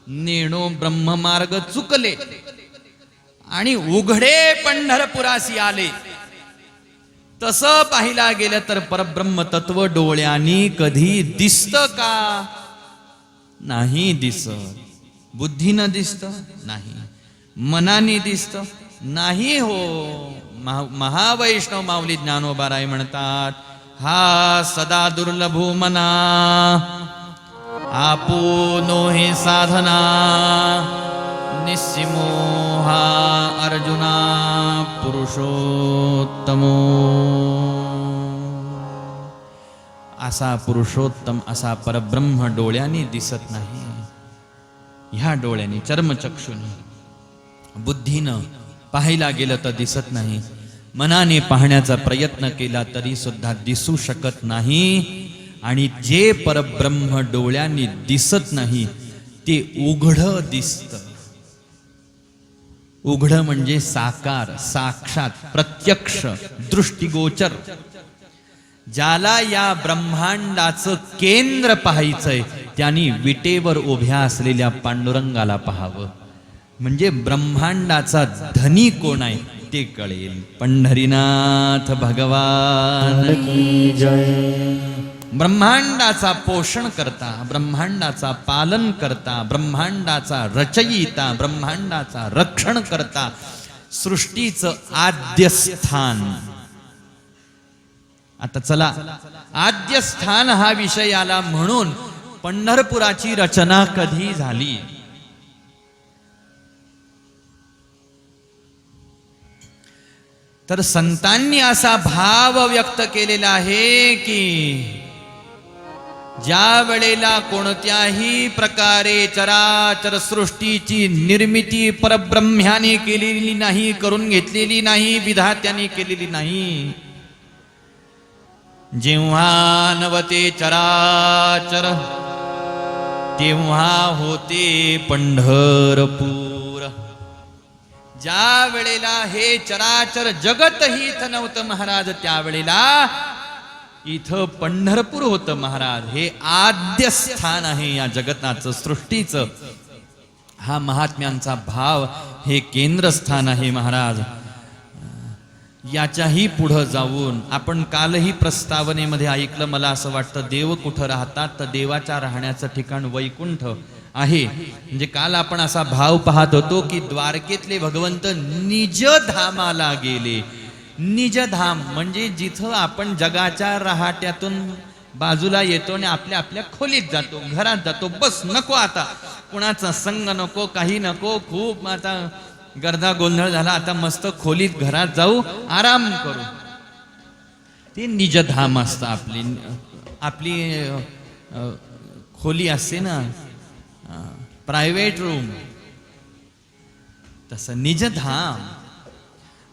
नेणो ब्रह्ममार्ग चुकले आणि उघडे पंढरपुरासी आले. तसं पाहिला गेलं तर परब्रह्म तत्व डोळ्यांनी कधी दिसत का? नाही दिसत. बुद्धीनं दिसत नाही, मनाने दिसत नाही हो. महावैष्णव माऊली ज्ञानोबाराय म्हणतात, हा सदा दुर्लभो मना, आपुनो हे साधना, निस्सिमोहा अर्जुना पुरुषोत्तमो. असा पुरुषोत्तम, असा परब्रह्म डोळ्यांनी दिसत नाही. ह्या डोळ्यांनी, चर्मचक्षुनी, बुद्धीनं पाहायला गेलं तर दिसत नाही. मनाने पाहण्याचा प्रयत्न केला तरी सुद्धा दिसू शकत नाही. आणि जे परब्रह्म डोळ्यांनी दिसत नाही ते उघड दिसत. उघड म्हणजे साकार, साक्षात, प्रत्यक्ष, दृष्टिगोचर. ज्याला या ब्रह्मांडाचं केंद्र पाहायचंय त्यांनी विटेवर उभ्या असलेल्या पांडुरंगाला पाहावं. म्हणजे ब्रह्मांडाचा धनी कोण आहे ते कळेल. पंढरीनाथ भगवान की जय. ब्रह्मांडाचा पोषण करता, ब्रह्मांडाचा पालन करता, ब्रह्मांडाचा रचयिता, ब्रह्मांडाचा रक्षण करता, सृष्टीचं आद्य स्थान. आता चला, आद्य स्थान हा विषय आला म्हणून पंढरपुराची रचना कधी झाली? तर संतांनी असा भाव व्यक्त केलेला आहे की ज्या वेळेला कोणत्याही प्रकारे चराचर सृष्टीची निर्मिती परब्रह्म्याने केलेली नाही, करून घेतलेली नाही, विधात्याने केलेली नाही. जेव्हा नवते चराचर तेव्हा होते पंढरपूर. ज्या वेळेला हे चराचर जगतही इथं नव्हतं महाराज, त्यावेळेला इथं पंढरपूर होतं महाराज. हे आद्य स्थान आहे या जगताचं, सृष्टीचं. हा महात्म्यांचा भाव, हे केंद्रस्थान आहे महाराज. याच्याही पुढं जाऊन आपण कालही प्रस्तावनेमध्ये ऐकलं, मला असं वाटतं, देव कुठं राहतात तर देवाच्या राहण्याचं ठिकाण वैकुंठ आहे. म्हणजे काल आपण असा भाव पाहत होतो की द्वारकेतले भगवंत निजधामाला गेले. निजधाम म्हणजे जिथं आपण जगाच्या रहाट्यातून बाजूला येतो आणि आपल्या आपल्या खोलीत जातो, घरात जातो. बस, नको आता कुणाचा संग नको, काही नको, खूप आता गर्दा गोंधळ झाला, आता मस्त खोलीत घरात जाऊ, आराम करू. ते निजधाम असतं. आपली आपली खोली असते ना, प्रायव्हेट रूम, तसं निजधाम.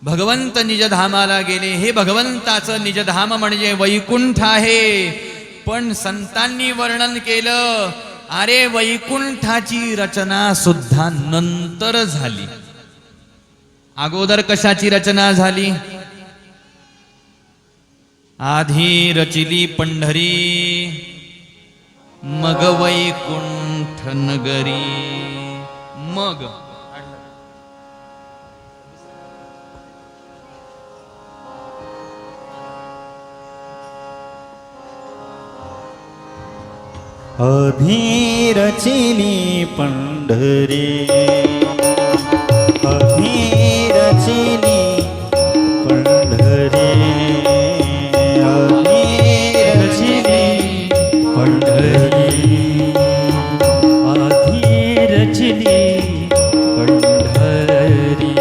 भगवंत निजधामाला गेले. हे भगवंताचं निजधाम म्हणजे वैकुंठ आहे. पण संतांनी वर्णन केलं, अरे वैकुंठाची रचना सुद्धा नंतर झाली. अगोदर कशाची रचना झाली? आधी रचिली पंढरी, मग वैकुंठ नगरी. मग अधीरचिली पंढरी अधीरचिली पंढरी रचिली पंढरी आधी रचिली पंढरी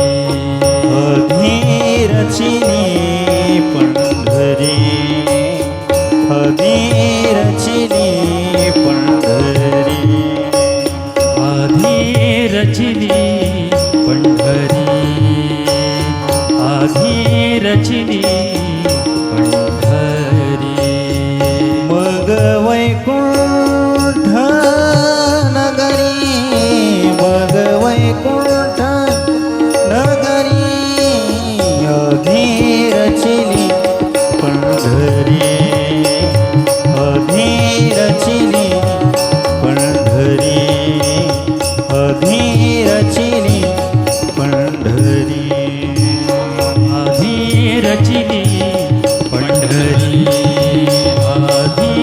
अधीरचिली पंढरी अधीरचिली पंढरी आधी रचिली पंढरी आधी रचिली पंढरी मग वैकुंठ नगरी मग वैकुंठ नगरी अधीरचिली पंढरी अधीरचिली पंढरी अधीरचिली पंढरी आधी रचिली पंढरी आधी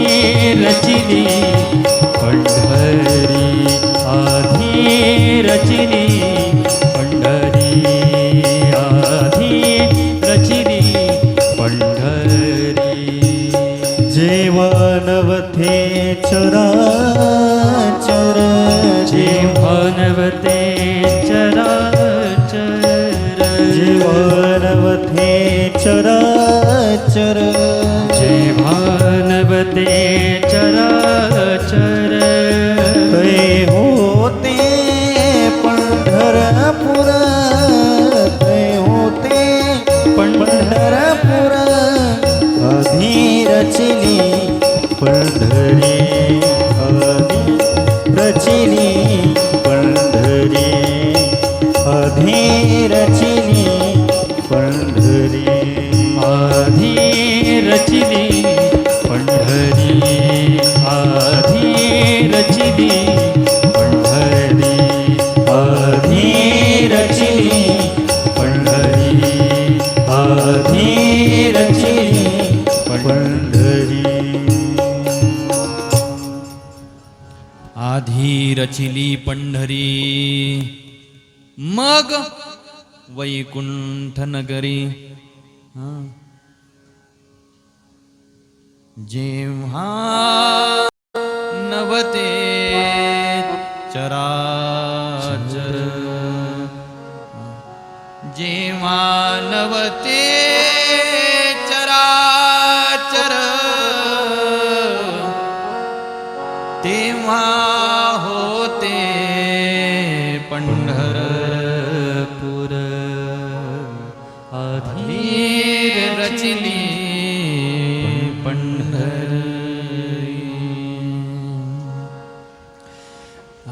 रचिली पंढरी आधी रचिली पंढरी आधी रचिली पंढरी जीवनवथे चराचर जीवनवते चराचर जीवनवथे चराचर जीवनवते चराचर कै होते पंढरपुर कै होते पंढरपुर अधीरचिली पंढरी अधीरचिली पंढरी अधीरचिली पंढरी आधी रचिली पंढरी आधी रचिली पंढरी आधी रचिली पंढरी आधी रचिली पंढरी आधी रचिली पंढरी मग वैकुंठ नगरी. जेव्हा नवते चराचर जेव्हा नवते चराचर तेव्हा होते पंढरपूर आधी रचिली पंढरी.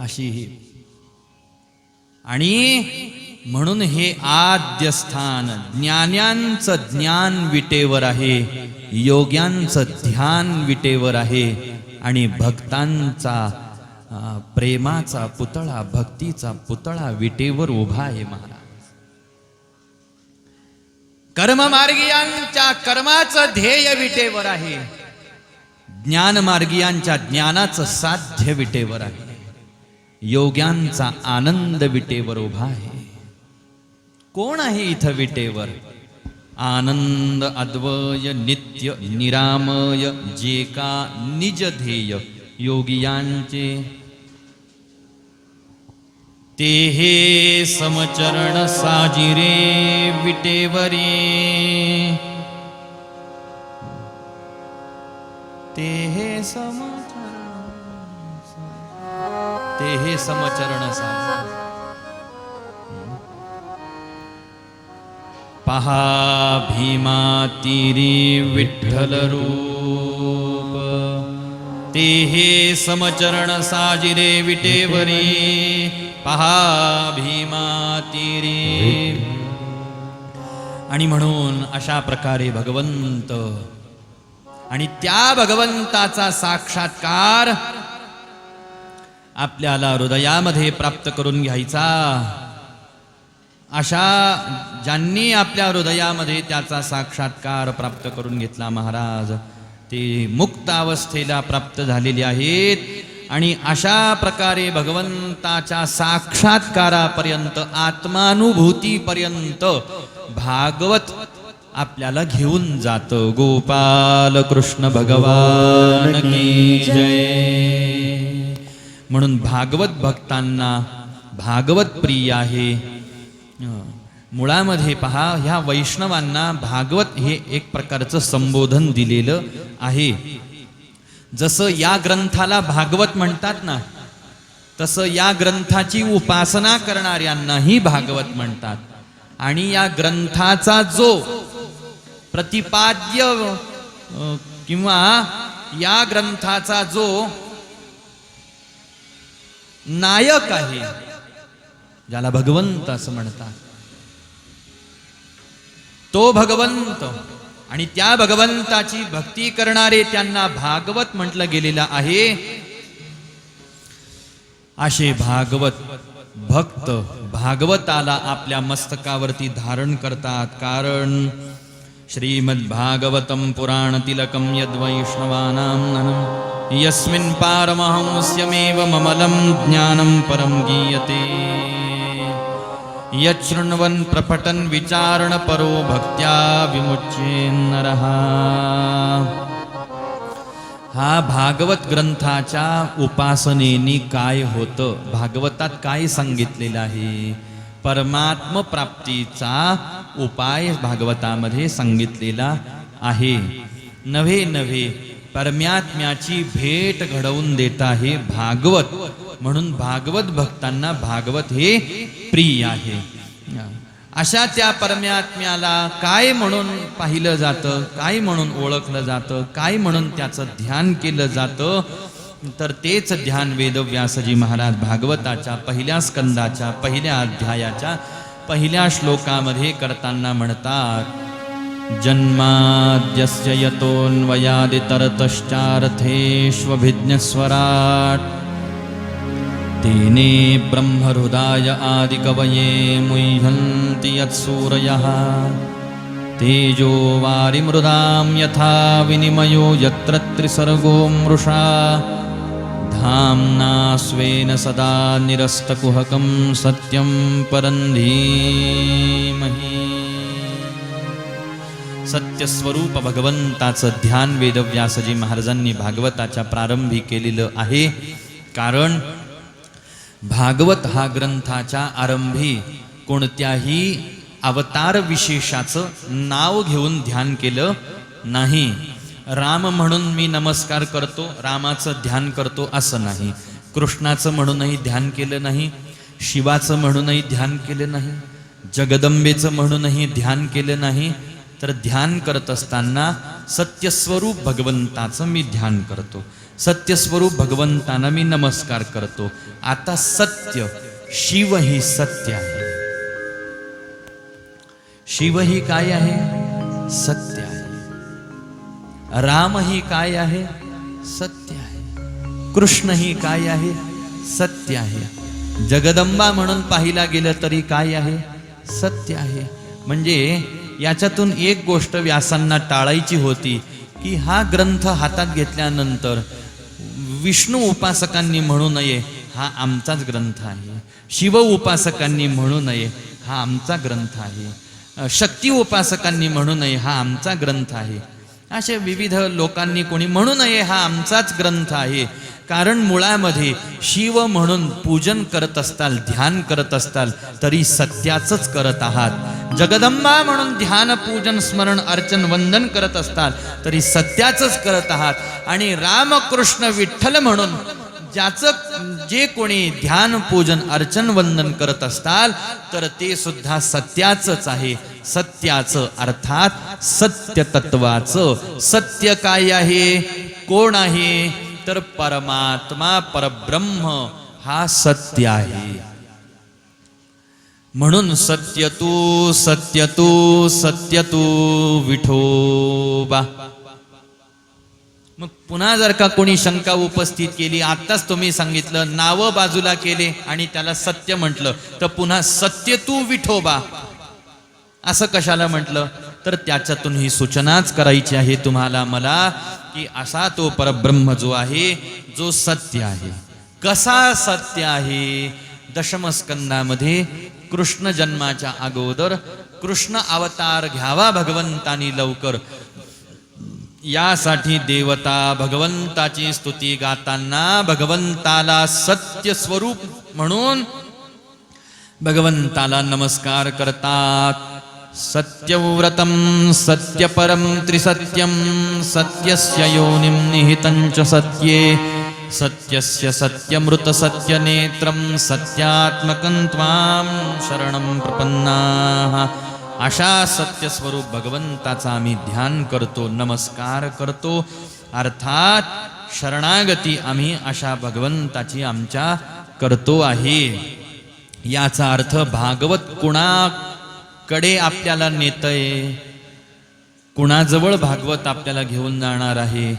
अशी आणि म्हणून हे आद्य स्थान ज्ञान्यांचं ज्ञान विटेवर आहे, योग्यांचं ध्यान विटेवर आहे आणि भक्तांचा प्रेमाचा पुतळा भक्तीचा पुतळा विटेवर उभा आहे. महाराज कर्ममार्गीयांच्या कर्माचं ध्येय विटेवर आहे, ज्ञानमार्गीयांच्या ज्ञानाचं साध्य विटेवर आहे, योग्यांचा आनंद विटेवर उभा आहे. कोण आहे इथं विटेवर? आनंद अद्वय नित्य निरामय जे का निज ध्येय योगियांचे ते हे समचरण साजिरे विटेवरी. ते हे समचरण साजिरे. पहा भीमा तीरी विठ्ठल रूप ते हे समचरण साजिरे विटेवरी. पहा भीमा तीरी. आणि म्हणून अशा प्रकारे भगवंत आणि त्या भगवंताचा साक्षात्कार आपल्याला हृदयामध्ये प्राप्त करून घ्यायचा. अशा ज्यांनी आपल्या हृदयामध्ये त्याचा साक्षात्कार प्राप्त करून घेतला महाराज ते मुक्त अवस्थेला प्राप्त झालेले आहेत. आणि अशा प्रकारे भगवंताच्या साक्षात्कारापर्यंत आत्मानुभूतीपर्यंत भागवत आपल्याला घेऊन जातं. गोपाल कृष्ण भगवान की जय. म्हणून भागवत भक्तांना भागवत प्रिय आहे. मुळामध्ये पहा, ह्या वैष्णवांना भागवत हे एक प्रकारचं संबोधन दिलेलं आहे. जसं या ग्रंथाला भागवत म्हणतात ना, तसं या ग्रंथाची उपासना करणाऱ्यांनाही भागवत म्हणतात. आणि या ग्रंथाचा जो प्रतिपाद्य किंवा या ग्रंथाचा जो नायक आहे, ज्याला भगवंत असं म्हणतात, तो भगवंत आणि त्या भगवंताची भक्ती करणारे त्यांना भागवत म्हटलं गेलेलं आहे. असे भागवत भक्त भागवताला आपल्या मस्तकावरती धारण करतात. कारण श्रीमद्भागवतं पुराण तिलकं यद्वैष्णवानां ननं यस्मिन् पारमहंस्यमेव ममलं ज्ञानं परं गीयते यच्छृण्वन् प्रपठन् विचारण परो भक्त्या विमुच्येन्नरः. हा भागवत ग्रंथाच्या उपासनेनी काय होतं, भागवतात काय सांगितलेलं आहे, परमात्म प्राप्तीचा उपाय भागवतामध्ये सांगितलेला आहे. नव्हे नव्हे परमात्म्याची भेट घडवून देत आहे भागवत. म्हणून भागवत भक्तांना भागवत हे प्रिय आहे. अशा त्या परमात्म्याला काय म्हणून पाहिलं जातं, काय म्हणून ओळखलं जातं, काय म्हणून त्याचं ध्यान केलं जातं, तर तेच ध्यान वेदव्यासजी महाराज भागवताच्या पहिल्या स्कंदाच्या पहिल्या अध्यायाच्या पहिल्या श्लोकामध्ये करताना म्हणतात. जन्माद्यस्य यतोऽन्वयादितरतश्चार्थेष्वभिज्ञस्वराट् तेने ब्रह्महृदाय आदिकवये मुह्यन्ति यत्सूरयः तेजो वारिमृदां यथा विनिमयो यत्र त्रिसर्गो मृषा धाम्ना स्वेन सदा निरस्तकुहकं सत्यं परं धीमहि. सत्यस्वरूप भगवंताचं ध्यान वेदव्यासजी महाराजांनी भागवताच्या प्रारंभी केलेलं आहे. कारण भागवत हा ग्रंथाच्या आरंभी कोणत्याही अवतार विशेषाचं नाव घेऊन ध्यान केलं नाही. राम म्हणून मी नमस्कार करतो, रामाचं ध्यान करतो असं नाही. कृष्णाचं म्हणूनही ध्यान केलं नाही, शिवाचं म्हणूनही ध्यान केलं नाही, जगदंबेचं म्हणूनही ध्यान केलं नाही. तर ध्यान करत असताना सत्यस्वरूप भगवंताचं मी ध्यान करतो, सत्यस्वरूप भगवंतांना मी नमस्कार करतो. आता सत्य, शिव ही सत्य आहे. शिव ही काय आहे? सत्य आहे. राम ही काय आहे? सत्य आहे. कृष्ण ही काय आहे? सत्य आहे. जगदंबा म्हणून पाहिला गेलं तरी काय आहे? सत्य आहे. म्हणजे याच्यातून एक गोष्ट व्यासांना टाळायची होती की हा ग्रंथ हातात घेतल्यानंतर विष्णू उपासकांनी म्हणू नये हा आमचाच ग्रंथ आहे, शिव उपासकांनी म्हणू नये हा आमचा ग्रंथ आहे, शक्ती उपासकांनी म्हणू नये हा आमचा ग्रंथ आहे, असे विविध लोकांनी कोणी म्हणू नये हा आमचाच ग्रंथ आहे. कारण मुळामध्ये शिव म्हणून पूजन करत असताल, ध्यान करत असताल तरी सत्याचंच करत आहात. जगदंबा म्हणून ध्यान पूजन स्मरण अर्चन वंदन करत असताल तरी सत्याचंच करत आहात. आणि रामकृष्ण विठ्ठल म्हणून ज्याचं जे कोणी ध्यान पूजन अर्चन वंदन करत असताल तर ते सुद्धा सत्याचंच आहे. सत्याचं अर्थात सत्य तत्वाचं. सत्य काय आहे? कोण आहे? तर परमात्मा परब्रह्म हा सत्य आहे. म्हणून सत्य तू सत्य तू सत्य तू विठोबा. मग पुन्हा जर का कोणी शंका उपस्थित केली, आत्ताच तुम्ही सांगितलं नावं बाजूला केले आणि त्याला सत्य म्हटलं, तर पुन्हा सत्य तू विठोबा असं कशाला म्हटलं? तर त्याच्यातून ही सूचनाच करायची आहे तुम्हाला मला की असा तो परब्रह्म जो आहे, जो सत्य आहे. कसा सत्य आहे? दशमस्कंदामध्ये कृष्ण जन्माच्या अगोदर कृष्ण अवतार घ्यावा भगवंतानी लवकर, यासाठी देवता भगवंताची स्तुती गाताना भगवंताला सत्य स्वरूप म्हणून भगवंताला नमस्कार करतात. सत्यव्रतं सत्यपरं त्रिसत्यं सत्यस्य योनिं निहितं च सत्ये सत्यस्य सत्यमृत सत्यनेत्रं सत्यात्मकं त्वां शरणं प्रपन्नाः. अशा सत्यस्वरूप भगवंताचा आम्ही ध्यान करतो, नमस्कार करतो. अर्थात शरणागती आम्ही अशा भगवंताची आमच्या करतो आहे. याचा अर्थ भागवत कुणाकडे आपल्याला नेतय, कुणाजवळ भागवत आपल्याला घेऊन जाणार आहे,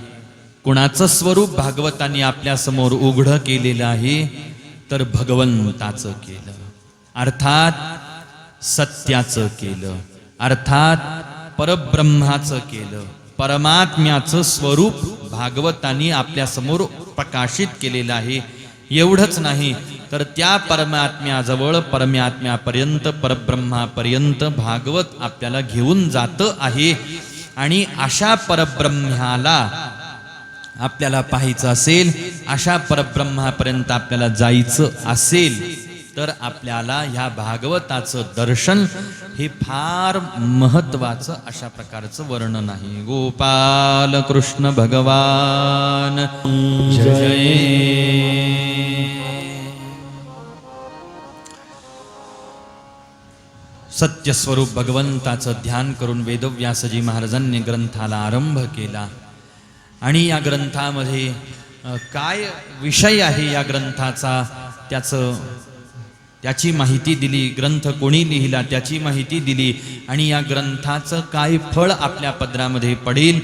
कुणाचं स्वरूप भागवतांनी आपल्या समोर उघडं केलेलं आहे, तर भगवंताचं केलं, अर्थात सत्याचं केलं, अर्थात परब्रह्माचं केलं. परमात्म्याचं स्वरूप भागवतांनी आपल्या समोर प्रकाशित केलेलं आहे. एवढंच नाही तर त्या परमात्म्याजवळ, परमात्म्यापर्यंत, परब्रह्मापर्यंत भागवत आपल्याला घेऊन जातं आहे. आणि अशा परब्रह्माला आपल्याला पाहायचं असेल, अशा परब्रह्मापर्यंत आपल्याला जायचं असेल, तर आपल्याला ह्या भागवताचं दर्शन हे फार महत्वाचं अशा प्रकारचं वर्णन आहे. गोपाल कृष्ण भगवान जय. सत्यस्वरूप भगवंताचं ध्यान करून वेदव्यासजी महाराजांनी ग्रंथाला आरंभ केला. आणि या ग्रंथामध्ये काय विषय आहे या ग्रंथाचा, त्याची माहिती दिली. ग्रंथ कोणी लिहिला त्याची माहिती दिली. आणि या ग्रंथाचं काय फळ आपल्या पदरामध्ये पडेल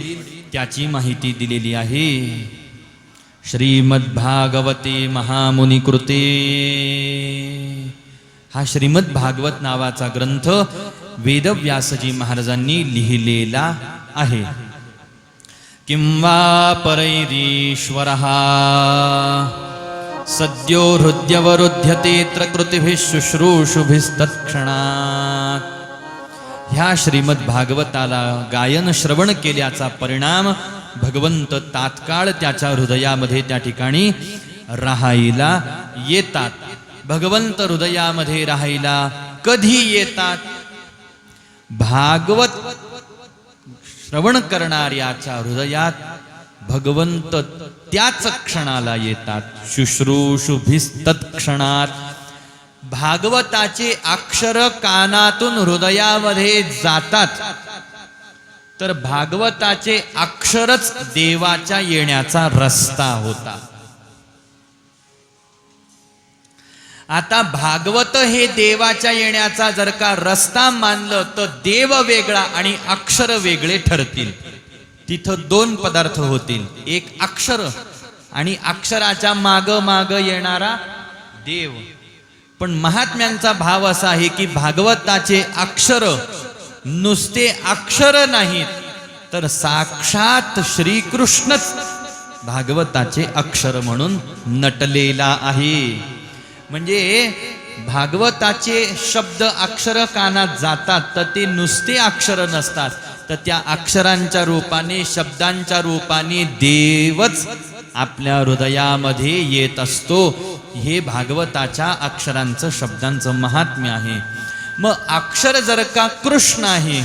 त्याची माहिती दिलेली आहे. श्रीमद्भागवते महामुनी कृते, हा श्रीमद भागवत नावाचा ग्रंथ वेदव्यासजी महाराजांनी लिहिलेला आहे. किंवा परैरीश्वरः सद्यो हृद्यवरुध्यतेऽत्र कृतिभिः शुश्रूषुभिस्तत्क्षणात्. ह्या श्रीमद भागवताला गायन श्रवण केल्याचा परिणाम भगवंत तात्काळ त्याच्या हृदयामध्ये त्या ठिकाणी राहायला येतात. भगवंत हृदयामध्ये राहायला कधी येतात? भागवत श्रवण करणाऱ्याच्या हृदयात भगवंत त्याच क्षणाला येतात. शुश्रूषुभिस्तत्क्षणात. भागवताचे अक्षर कानातून हृदयामध्ये जातात, तर भागवताचे अक्षरच देवाच्या येण्याचा रस्ता होता. आता भागवत हे देवाच्या येण्याचा जर का रस्ता मानलं तर देव वेगळा आणि अक्षर वेगळे ठरतील. तिथं दोन पदार्थ होतील, एक अक्षर आणि अक्षराच्या माग माग येणारा देव. पण महात्म्यांचा भाव असा आहे की भागवताचे अक्षर नुसते अक्षर नाहीत, तर साक्षात श्रीकृष्णच भागवताचे अक्षर म्हणून नटलेला आहे. म्हणजे भागवताचे शब्द अक्षर कानात जातात तर ते नुसते अक्षर नसतात, तर त्या अक्षरांच्या रूपाने, शब्दांच्या रूपाने देवच आपल्या हृदयामध्ये येत असतो. हे भागवताच्या अक्षरांचं, शब्दांचं महात्म्य आहे. मग अक्षर जर का कृष्ण आहे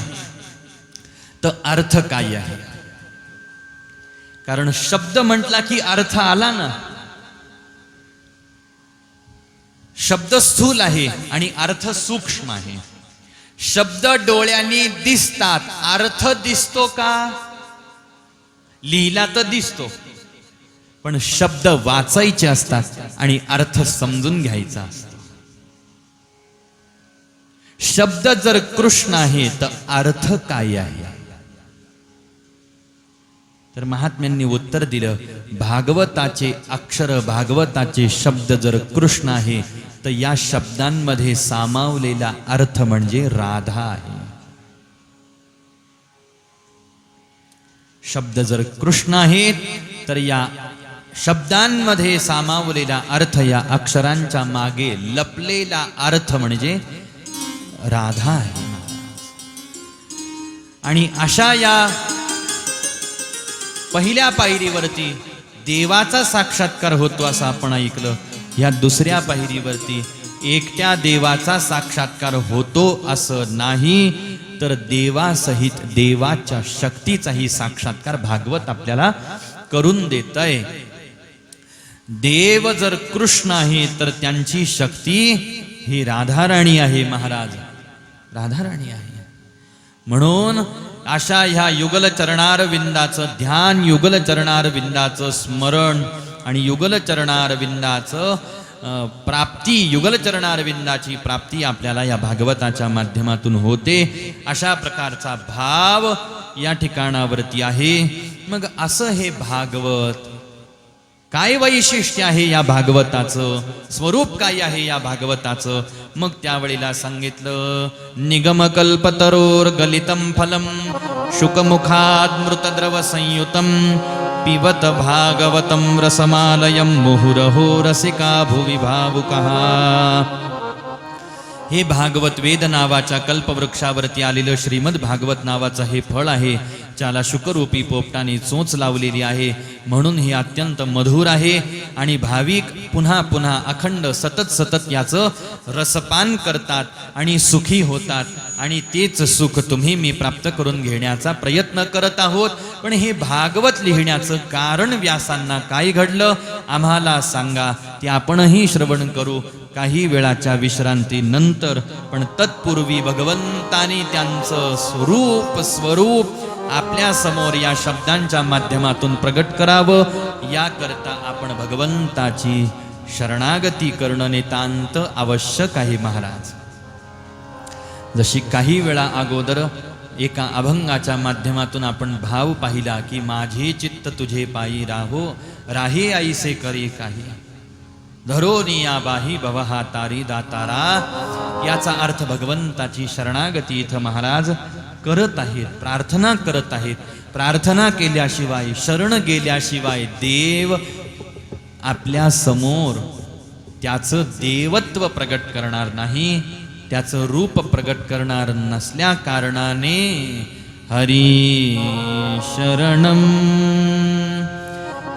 तर अर्थ काय आहे? कारण शब्द म्हटला की अर्थ आला ना. शब्द स्थूल आहे आणि अर्थ सूक्ष्म आहे. शब्द डोळ्यांनी दिसतात, अर्थ दिसतो का? लिहिला तर दिसतो, पण शब्द वाचायचे असतात आणि अर्थ समजून घ्यायचा असतो. शब्द जर कृष्ण आहे तर अर्थ काय आहे? तर महात्म्यांनी उत्तर दिलं, भागवताचे अक्षर, भागवताचे शब्द जर कृष्ण आहे तर या शब्दांमध्ये सामावलेला अर्थ म्हणजे राधा आहे. शब्द जर कृष्ण आहेत तर या शब्दांमध्ये सामावलेला अर्थ, या अक्षरांच्या मागे लपलेला अर्थ म्हणजे राधा आहे. आणि अशा या पहिल्या पायरीवरती देवाचा साक्षात्कार होतो असं आपण ऐकलं. ह्या दुसऱ्या पायरीवरती एकट्या देवाचा साक्षात्कार होतो असं नाही, तर देवासहित देवाच्या शक्तीचाही साक्षात्कार भागवत आपल्याला करून देतंय. देव जर कृष्ण आहे तर त्यांची शक्ती ही राधाराणी आहे महाराज, राधाराणी आहे. म्हणून अशा ह्या युगल चरणार विंदाचं ध्यान, युगल चरणार विंदाचं स्मरण आणि युगल चरणार विंदाचं प्राप्ती, युगल चरणार विंदाची प्राप्ती आपल्याला या भागवताच्या माध्यमातून होते. अशा प्रकारचा भाव या ठिकाणावरती आहे. मग असं हे भागवत, काय वैशिष्ट्य आहे या भागवताचं, स्वरूप काय आहे या भागवताचं, मग त्यावेळेला सांगितलं. निगमकल्पतरोर गलितं फलम शुकमुखाद मृतद्रव संयुतम पिबत भागवतं रसमालयं मुहुरहो रसिका भुवि भावुकः. हे भागवत वेद नावाच्या कल्पवृक्षावरती आलेलं श्रीमद भागवत नावाचं हे फळ आहे, ज्याला शुकरूपी पोपटाने चोच लावलेली आहे, म्हणून हे अत्यंत मधुर आहे. आणि भाविक पुन्हा पुन्हा अखंड सतत सतत याचं रसपान करतात आणि सुखी होतात. आणि तेच सुख तुम्ही मी प्राप्त करून घेण्याचा प्रयत्न करत आहोत. पण हे भागवत लिहिण्याचं कारण व्यासांना काय घडलं आम्हाला सांगा, ते आपणही श्रवण करू काही वेळाच्या विश्रांतीनंतर. पण तत्पूर्वी भगवंतानी त्यांचं स्वरूप आपल्या समोर या शब्दांच्या माध्यमातून प्रगट करावं, याकरता आपण भगवंताची शरणागती करणं नितांत आवश्यक आहे महाराज. जशी काही वेळा अगोदर एका अभंगाच्या माध्यमातून आपण भाव पाहिला की माझे चित्त तुझे पायी राहे ऐसे करे काही धरोनिया बाही भवहा तारी दातारा. याचा अर्थ भगवंताची शरणागती इथं महाराज करत आहेत, प्रार्थना करत आहेत. प्रार्थना केल्याशिवाय, शरण गेल्याशिवाय देव आपल्या समोर त्याचं देवत्व प्रगट करणार नाही, त्याचं रूप प्रगट करणार नसल्या कारणाने हरी शरणम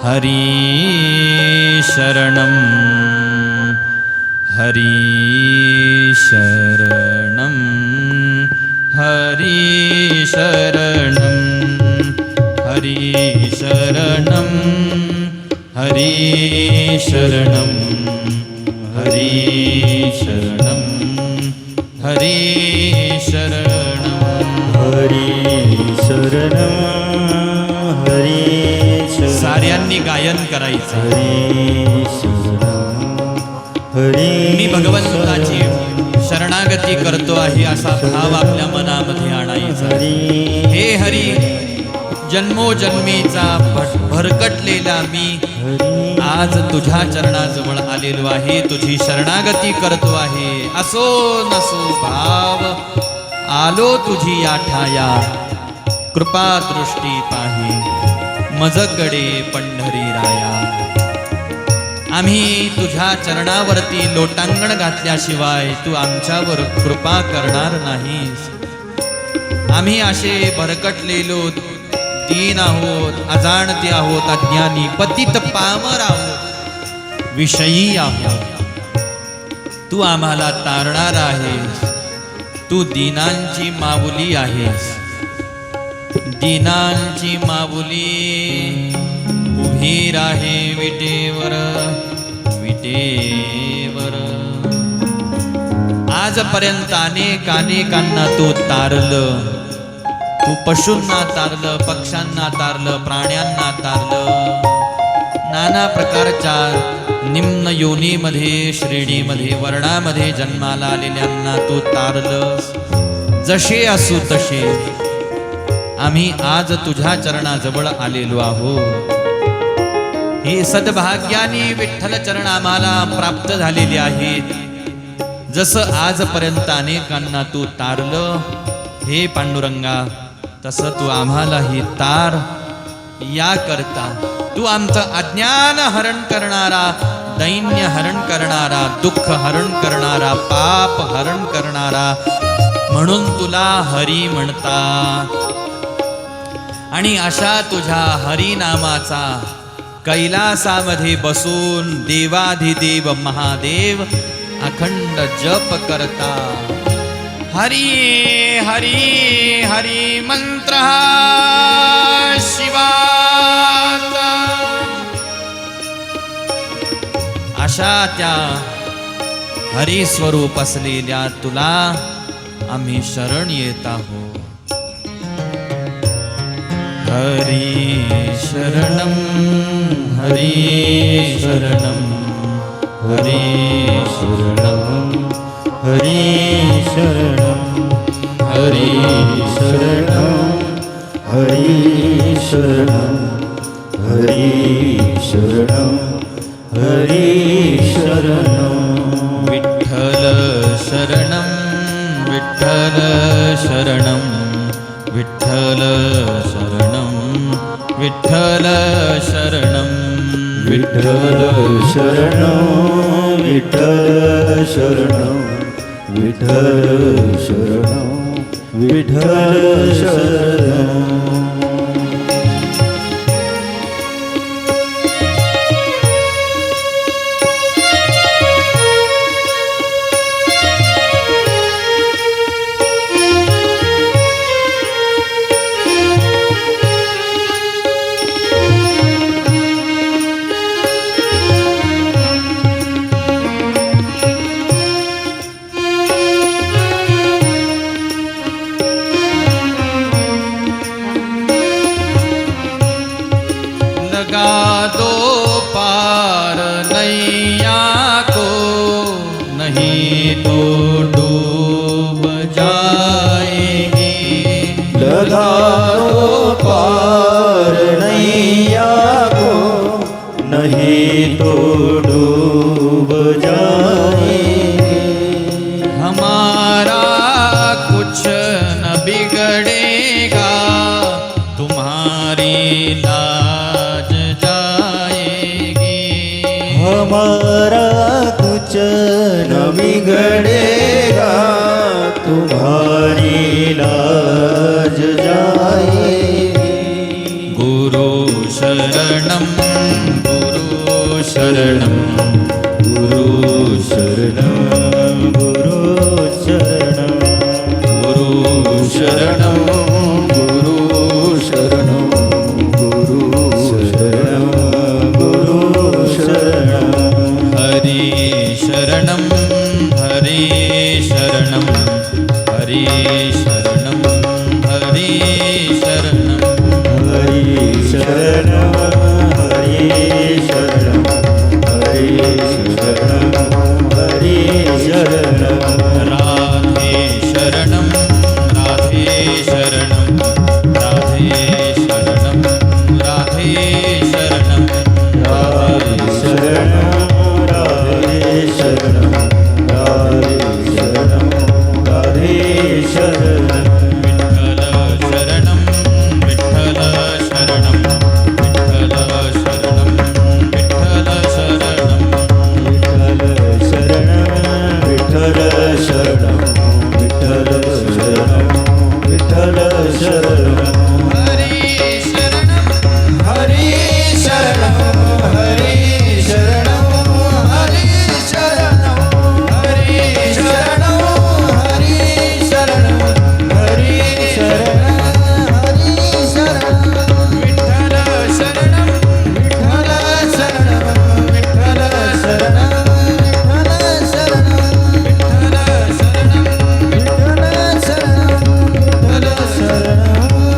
हरी शरणम हरी शरणम हरी शरणम हरी शरणम हरी शरणम हरी शरणम हरी शरणम हरी शरणम हरी शरणम. साऱ्यांनी गायन करायचं. हरी शरणम हरी. मी भगवंताची शरणागती करतो आहे असा भाव आपल्या मनामध्ये आणायचा. हे हरी, जन्मोजन्मीचा भरकटलेला मी आज तुझ्या चरणाजवळ आलेलो आहे, तुझी शरणागती करतो आहे. असो नसो भाव आलो तुझी या ठाया, कृपा दृष्टी पाही मजकडे पंढरी राया. आम्ही तुझ्या चरणावरती लोटांगण घातल्याशिवाय तू आमच्यावर कृपा करणार नाहीस. आम्ही असे भरकटलेलो दीन आहोत, अजाणते आहोत, अज्ञानी पतित पामर आहोत, विषयी आहोत. तू आम्हाला तारणार आहेस. तू दीनांची माऊली आहेस. दीनांची माऊली उभी राहे विटेवर विटेवर. आजपर्यंत अनेकांना तू तारलं. तू पशूंना तारलं, पक्ष्यांना तारलं, प्राण्यांना तारलं. नाना प्रकारच्या निम्न योनीमध्ये, श्रेणीमध्ये, वर्णामध्ये जन्माला आलेल्यांना तू तारलंस. जसे असू तसे आम्ही आज तुझ्या चरणाजवळ आलेलो आहोत. हे सद्भाग्याने विठ्ठल चरण आम्हाला प्राप्त झालेले आहेत. जसं आजपर्यंत अनेकांना तू तारलं हे पांडुरंगा, तसं तू आम्हालाही तार या करता तू आमचं अज्ञान हरण करणारा, दैन्य हरण करणारा, दुःख हरण करणारा, पाप हरण करणारा, म्हणून तुला हरी म्हणतात. आणि अशा तुझ्या हरिनामाचा कैलासामध्ये बसून देवाधिदेव महादेव अखंड जप करता. हरी हरी हरी मंत्र हा शिवाचा. अशा त्या हरिस्वरूप असलेल्या तुला आम्ही शरण येत आहोत. हरी शरणम हरी शरणम हरी शरणम हरी शरणं हरी शरणं हरी शरणं हरी शरणं हरी शरणं. विठ्ठल शरणम विठ्ठल शरणम विठ्ठल शरणम विठ्ठल शरणम विठ्ठल शरणं विठ्ठल शरणं विठ्ठल शरणं विठ्ठल शरणं. लगा दो पार नैया को, नहीं तो डूब जाएगी. लगा दो पार नैया को नहीं तो डूब जाएंगे. हमारा कुछ न बिगड़ेगा, तुम्हारी लाज जाएगी. हमारा कुछ न बिगड़ेगा तुम्हारी लाज जाएगी. गुरु शरणम गुरु शरणम गुरु शरणं गुरु शरणं गुरु शरणम गुरु शरणं गुरु शरणं गुरु शरणं. हरि शरणम हरि शरणम हरि शरणम हरि शरणम हरि शरणं हरि शरणं हरि शरणं हरि शरणं. राधे शरणम राधे शरणम राधे शरणम राधे शरणम राधे शरणं राधे शरणं राधे शरणं राधे शरणं. विठ्ठल शरणम विठ्ठल शरणम विठ्ठल शरणम विठ्ठल शरणम. विठ्ठल शरणं विठ्ठल शरणं विठ्ठल शरणं विठ्ठल शरणं. हरी शरणम हरी शरणं हरी शरणं हरी शरणं हरी शरणं हरी शरणं हरी शरणं हरी शरणं. विठ्ठल शरणम विठ्ठल शरणं विठ्ठल शरणं विठ्ठल शरणं विठ्ठल शरणम विठ्ठल शरणं विठ्ठल शरणं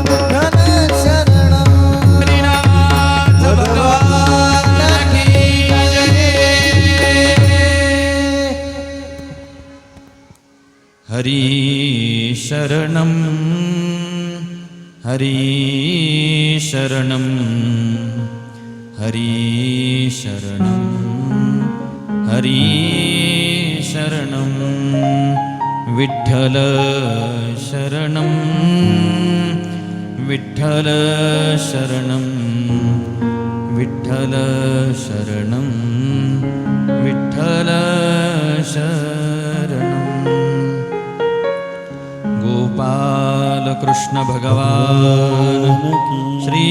विठ्ठल शरणं. हरिनाथ भगवान की जय. हरी शरणम हरी शरणम हरी शरणम हरी शरणम. विठ्ठल शरणम विठ्ठल शरणम विठ्ठल शरणं विठ्ठल शरणं गोपाल कृष्ण भगवान श्री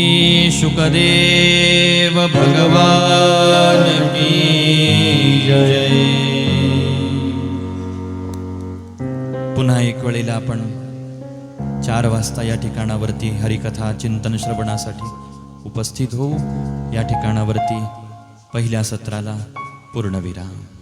शुकदेव भगवान की जय. पुन्हा एक वेळेला आपण 4 वाजता या ठिकाणावरती हरिकथा चिंतन श्रवणासाठी उपस्थित होऊ. या ठिकाणावरती पहिल्या सत्राला पूर्णविराम.